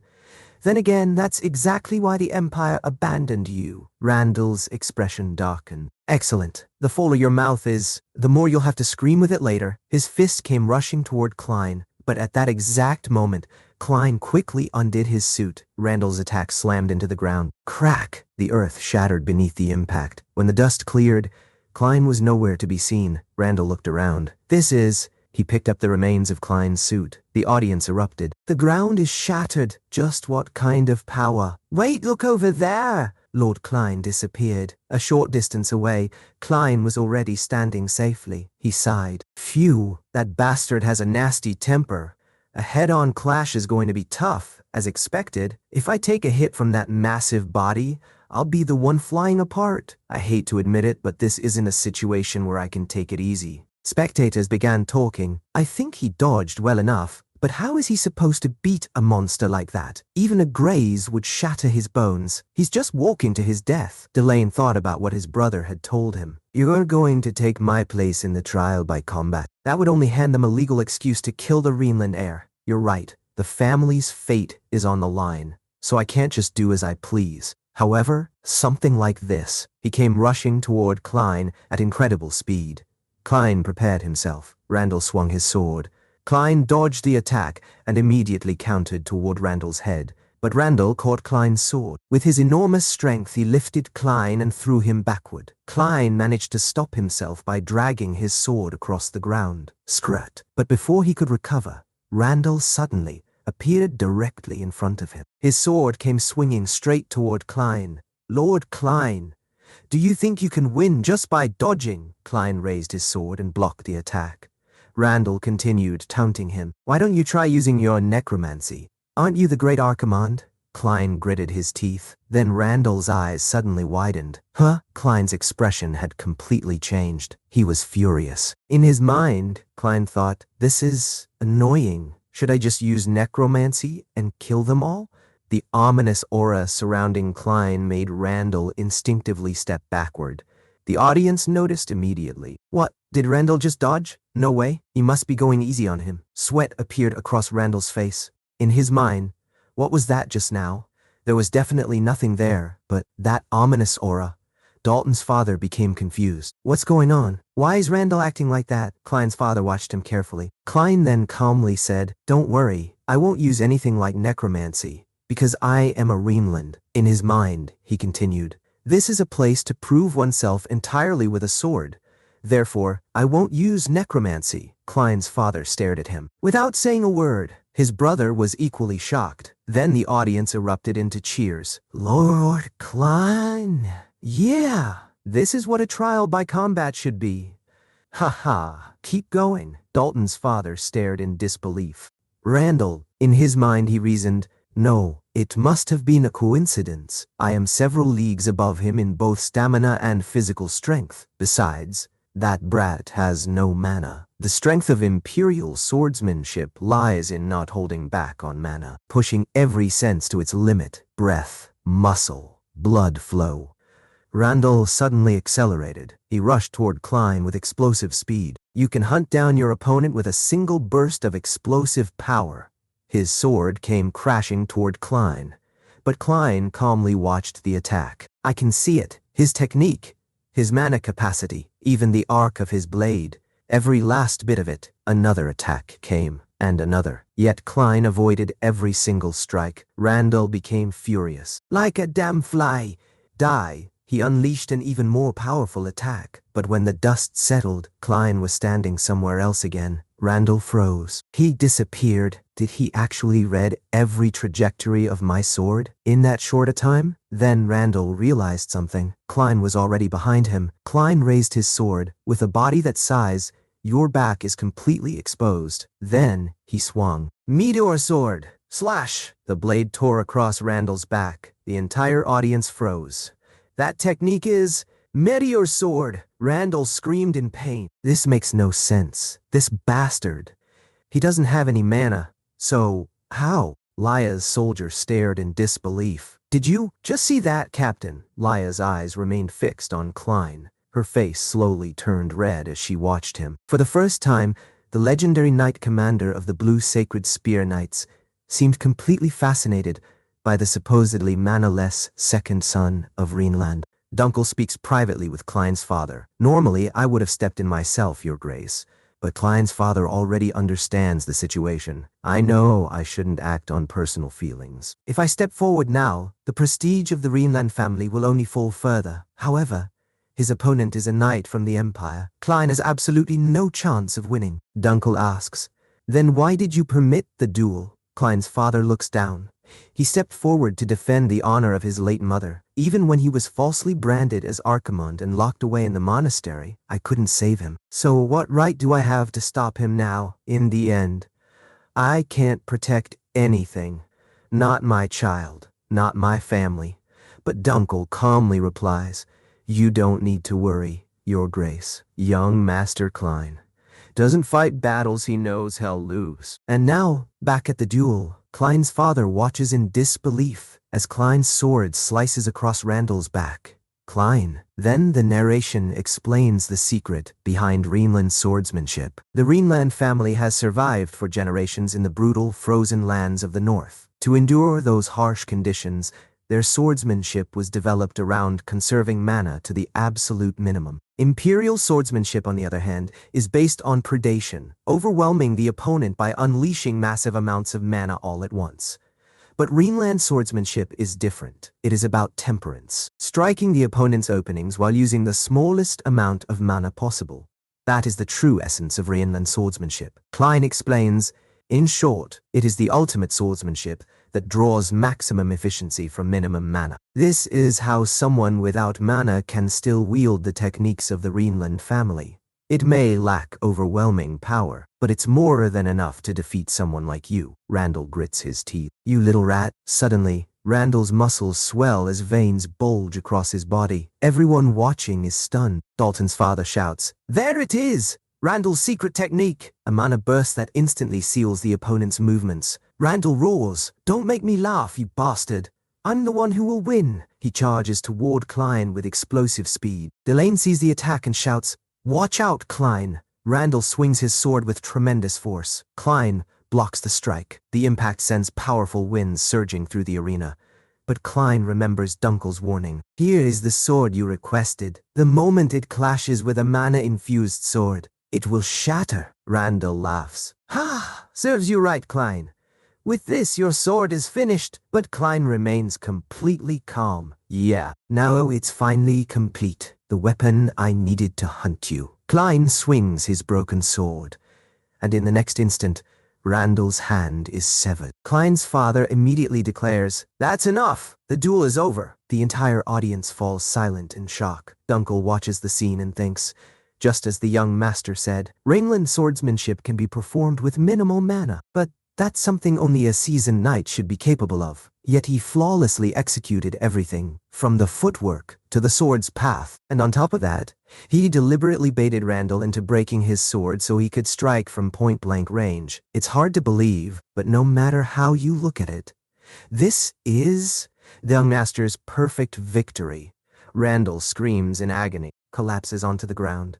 Then again, that's exactly why the Empire abandoned you. Randall's expression darkened. Excellent. The fuller your mouth is, the more you'll have to scream with it later. His fist came rushing toward Klein, but at that exact moment, Klein quickly undid his suit. Randall's attack slammed into the ground. Crack! The earth shattered beneath the impact. When the dust cleared, Klein was nowhere to be seen. Randall looked around. He picked up the remains of Klein's suit. The audience erupted. The ground is shattered. Just what kind of power? Wait, look over there! Lord Klein disappeared. A short distance away, Klein was already standing safely. He sighed. Phew, that bastard has a nasty temper. A head-on clash is going to be tough, as expected. If I take a hit from that massive body, I'll be the one flying apart. I hate to admit it, but this isn't a situation where I can take it easy. Spectators began talking. I think he dodged well enough, but how is he supposed to beat a monster like that? Even a graze would shatter his bones. He's just walking to his death. Delane thought about what his brother had told him. You're going to take my place in the trial by combat. That would only hand them a legal excuse to kill the Rhineland heir. You're right. The family's fate is on the line, so I can't just do as I please. However, something like this. He came rushing toward Klein at incredible speed. Klein prepared himself. Randall swung his sword. Klein dodged the attack and immediately countered toward Randall's head, but Randall caught Klein's sword. With his enormous strength, he lifted Klein and threw him backward. Klein managed to stop himself by dragging his sword across the ground. Scrat! But before he could recover, Randall suddenly appeared directly in front of him. His sword came swinging straight toward Klein. Lord Klein, do you think you can win just by dodging? Klein raised his sword and blocked the attack. Randall continued, taunting him. Why don't you try using your necromancy? Aren't you the great Archimand? Klein gritted his teeth. Then Randall's eyes suddenly widened. Huh? Klein's expression had completely changed. He was furious. In his mind, Klein thought, this is annoying. Should I just use necromancy and kill them all? The ominous aura surrounding Klein made Randall instinctively step backward. The audience noticed immediately. What? Did Randall just dodge? No way. He must be going easy on him. Sweat appeared across Randall's face. In his mind, what was that just now? There was definitely nothing there, but that ominous aura. Dalton's father became confused. What's going on? Why is Randall acting like that? Klein's father watched him carefully. Klein then calmly said, Don't worry, I won't use anything like necromancy, because I am a Rhineland. In his mind, he continued, this is a place to prove oneself entirely with a sword. Therefore, I won't use necromancy. Klein's father stared at him. Without saying a word, his brother was equally shocked. Then the audience erupted into cheers. Lord Klein! Yeah, this is what a trial by combat should be. Ha ha, keep going. Dalton's father stared in disbelief. Randall, in his mind he reasoned, no, it must have been a coincidence. I am several leagues above him in both stamina and physical strength. Besides, that brat has no mana. The strength of imperial swordsmanship lies in not holding back on mana, pushing every sense to its limit. Breath, muscle, blood flow. Randall suddenly accelerated. He rushed toward Klein with explosive speed. You can hunt down your opponent with a single burst of explosive power. His sword came crashing toward Klein, but Klein calmly watched the attack. I can see it. His technique, his mana capacity, even the arc of his blade, every last bit of it. Another attack came, and another. Yet Klein avoided every single strike. Randall became furious. Like a damn fly. Die. He unleashed an even more powerful attack. But when the dust settled, Klein was standing somewhere else again. Randall froze. He disappeared. Did he actually read every trajectory of my sword in that short a time? Then Randall realized something. Klein was already behind him. Klein raised his sword. With a body that size, your back is completely exposed. Then he swung. Meteor sword! Slash! The blade tore across Randall's back. The entire audience froze. That technique is Meteor sword! Randall screamed in pain. This makes no sense. This bastard. He doesn't have any mana. So, how? Laya's soldier stared in disbelief. Did you just see that, Captain? Laya's eyes remained fixed on Klein. Her face slowly turned red as she watched him. For the first time, the legendary knight commander of the Blue Sacred Spear Knights seemed completely fascinated by the supposedly mana-less second son of Rhineland. Dunkel speaks privately with Klein's father. Normally, I would have stepped in myself, Your Grace, but Klein's father already understands the situation. I know I shouldn't act on personal feelings. If I step forward now, the prestige of the Rhineland family will only fall further. However, his opponent is a knight from the Empire. Klein has absolutely no chance of winning. Dunkel asks, then why did you permit the duel? Klein's father looks down. He stepped forward to defend the honor of his late mother. Even when he was falsely branded as Archimand and locked away in the monastery, I couldn't save him. So what right do I have to stop him now? In the end, I can't protect anything. Not my child, not my family. But Dunkel calmly replies, "You don't need to worry, Your Grace. Young Master Klein doesn't fight battles he knows he'll lose." And now, back at the duel, Klein's father watches in disbelief as Klein's sword slices across Randall's back. Then the narration explains the secret behind Rhineland's swordsmanship. The Rhineland family has survived for generations in the brutal, frozen lands of the north. To endure those harsh conditions, their swordsmanship was developed around conserving mana to the absolute minimum. Imperial swordsmanship, on the other hand, is based on predation, overwhelming the opponent by unleashing massive amounts of mana all at once. But Rhineland swordsmanship is different. It is about temperance, striking the opponent's openings while using the smallest amount of mana possible. That is the true essence of Rhineland swordsmanship. Klein explains, in short, it is the ultimate swordsmanship that draws maximum efficiency from minimum mana. This is how someone without mana can still wield the techniques of the Rhineland family. It may lack overwhelming power, but it's more than enough to defeat someone like you. Randall grits his teeth. You little rat. Suddenly, Randall's muscles swell as veins bulge across his body. Everyone watching is stunned. Dalton's father shouts, "There it is! Randall's secret technique!" A mana burst that instantly seals the opponent's movements. Randall roars, "Don't make me laugh, you bastard! I'm the one who will win!" He charges toward Klein with explosive speed. Delane sees the attack and shouts, "Watch out, Klein!" Randall swings his sword with tremendous force. Klein blocks the strike. The impact sends powerful winds surging through the arena. But Klein remembers Dunkel's warning. "Here is the sword you requested. The moment it clashes with a mana-infused sword, it will shatter." Randall laughs. "Ha! Serves you right, Klein. With this, your sword is finished." But Klein remains completely calm. "Yeah, now it's finally complete. The weapon I needed to hunt you." Klein swings his broken sword, and in the next instant, Randall's hand is severed. Klein's father immediately declares, "That's enough! The duel is over." The entire audience falls silent in shock. Dunkel watches the scene and thinks, just as the young master said, Rhineland swordsmanship can be performed with minimal mana, but that's something only a seasoned knight should be capable of. Yet he flawlessly executed everything, from the footwork to the sword's path. And on top of that, he deliberately baited Randall into breaking his sword so he could strike from point-blank range. It's hard to believe, but no matter how you look at it, this is the young master's perfect victory. Randall screams in agony, collapses onto the ground.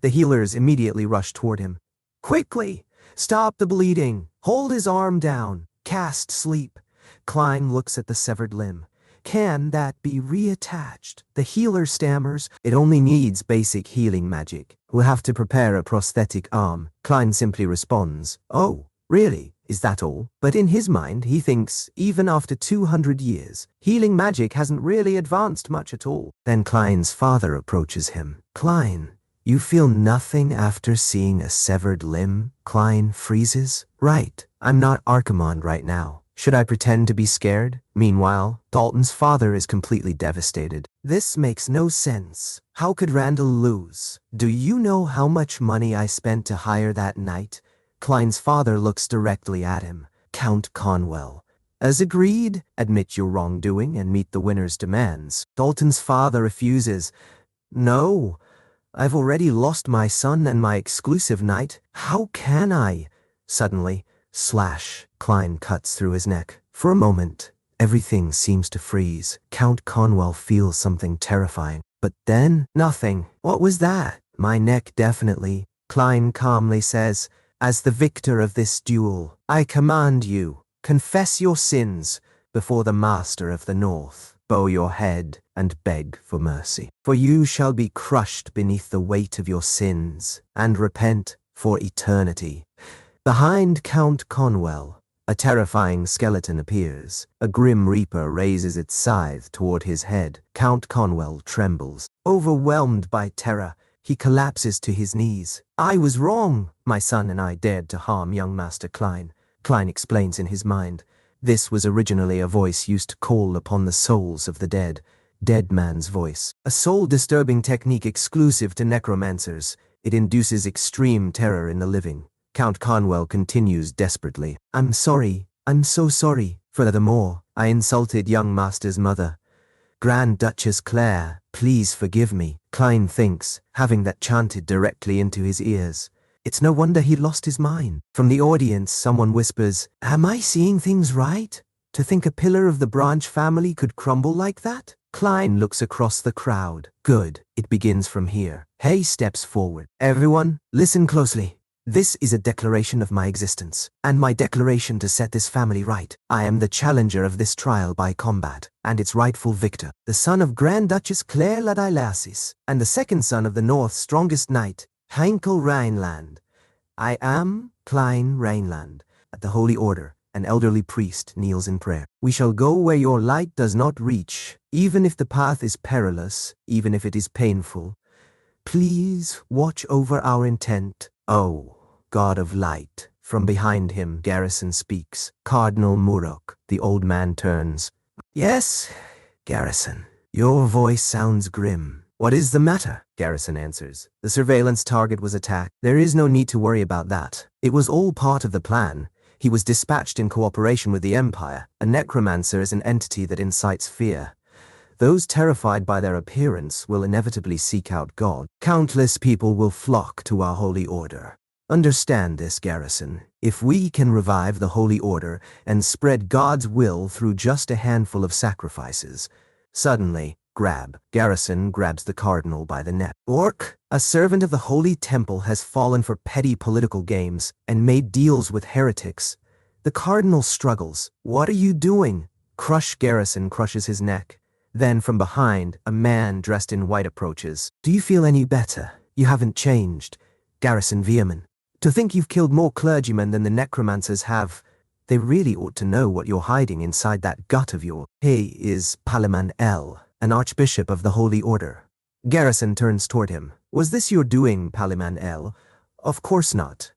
The healers immediately rush toward him. "Quickly! Stop the bleeding! Hold his arm down! Cast sleep!" Klein looks at the severed limb. "Can that be reattached?" The healer stammers, "It only needs basic healing magic. We'll have to prepare a prosthetic arm." Klein simply responds, "Oh, really? Is that all?" But in his mind, he thinks, even after 200 years, healing magic hasn't really advanced much at all. Then Klein's father approaches him. "Klein, you feel nothing after seeing a severed limb?" Klein freezes. "Right. I'm not Archimond right now. Should I pretend to be scared?" Meanwhile, Dalton's father is completely devastated. "This makes no sense. How could Randall lose? Do you know how much money I spent to hire that knight?" Klein's father looks directly at him. "Count Conwell. As agreed, admit your wrongdoing and meet the winner's demands." Dalton's father refuses. "No. I've already lost my son and my exclusive knight. How can I?" Suddenly, slash, Klein cuts through his neck. For a moment, everything seems to freeze. Count Conwell feels something terrifying. But then, nothing. "What was that?" "My neck, definitely," Klein calmly says. "As the victor of this duel, I command you, confess your sins before the master of the North. Bow your head and beg for mercy. For you shall be crushed beneath the weight of your sins and repent for eternity." Behind Count Conwell, a terrifying skeleton appears. A grim reaper raises its scythe toward his head. Count Conwell trembles. Overwhelmed by terror, he collapses to his knees. "I was wrong. My son and I dared to harm young Master Klein." Klein explains in his mind. This was originally a voice used to call upon the souls of the dead. Dead man's voice. A soul-disturbing technique exclusive to necromancers. It induces extreme terror in the living. Count Conwell continues desperately. I'm sorry. I'm so sorry. Furthermore, I insulted young master's mother. Grand Duchess Claire, please forgive me, Klein thinks, having that chanted directly into his ears. It's no wonder he lost his mind. From the audience, someone whispers, am I seeing things right? To think a pillar of the Branch family could crumble like that? Klein looks across the crowd. Good, it begins from here. Hay steps forward. Everyone, listen closely. This is a declaration of my existence, and my declaration to set this family right. I am the challenger of this trial by combat, and its rightful victor, the son of Grand Duchess Claire Ladailasis, and the second son of the North's strongest knight, Heinkel Rhineland. I am Klein Rhineland. At the Holy Order, an elderly priest kneels in prayer. We shall go where your light does not reach, even if the path is perilous, even if it is painful. Please watch over our intent. Oh, God of light. From behind him, Garrison speaks. Cardinal Murok. The old man turns. Yes, Garrison. Your voice sounds grim. What is the matter? Garrison answers. The surveillance target was attacked. There is no need to worry about that. It was all part of the plan. He was dispatched in cooperation with the Empire. A necromancer is an entity that incites fear. Those terrified by their appearance will inevitably seek out God. Countless people will flock to our Holy Order. Understand this, Garrison. If we can revive the Holy Order and spread God's will through just a handful of sacrifices. Suddenly, Garrison grabs the Cardinal by the neck. Orc, a servant of the Holy Temple, has fallen for petty political games and made deals with heretics. The Cardinal struggles. What are you doing? Garrison crushes his neck. Then from behind, a man dressed in white approaches. Do you feel any better? You haven't changed. Garrison vehement. To think you've killed more clergymen than the necromancers have. They really ought to know what you're hiding inside that gut of yours. He is Palaman L, an archbishop of the Holy Order. Garrison turns toward him. Was this your doing, Palaman L? Of course not.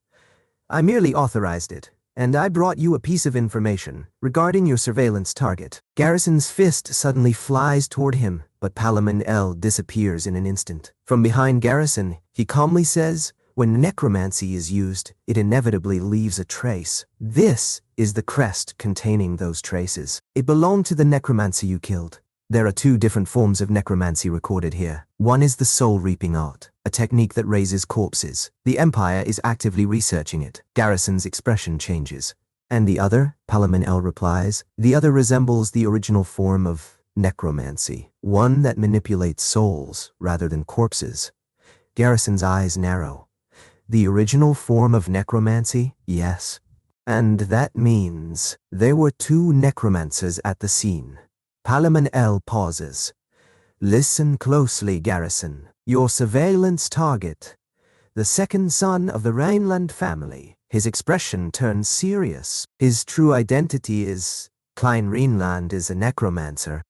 I merely authorized it. And I brought you a piece of information regarding your surveillance target. Garrison's fist suddenly flies toward him, but Palaman L disappears in an instant. From behind Garrison, he calmly says, when necromancy is used, it inevitably leaves a trace. This is the crest containing those traces. It belonged to the necromancer you killed. There are two different forms of necromancy recorded here. One is the soul-reaping art, a technique that raises corpses. The Empire is actively researching it. Garrison's expression changes. And the other, Palaman L replies, the other resembles the original form of necromancy, one that manipulates souls rather than corpses. Garrison's eyes narrow. The original form of necromancy? Yes. And that means there were two necromancers at the scene. Palaman L pauses. Listen closely, Garrison. Your surveillance target. The second son of the Rhineland family. His expression turns serious. His true identity is... Klein Rhineland is a necromancer.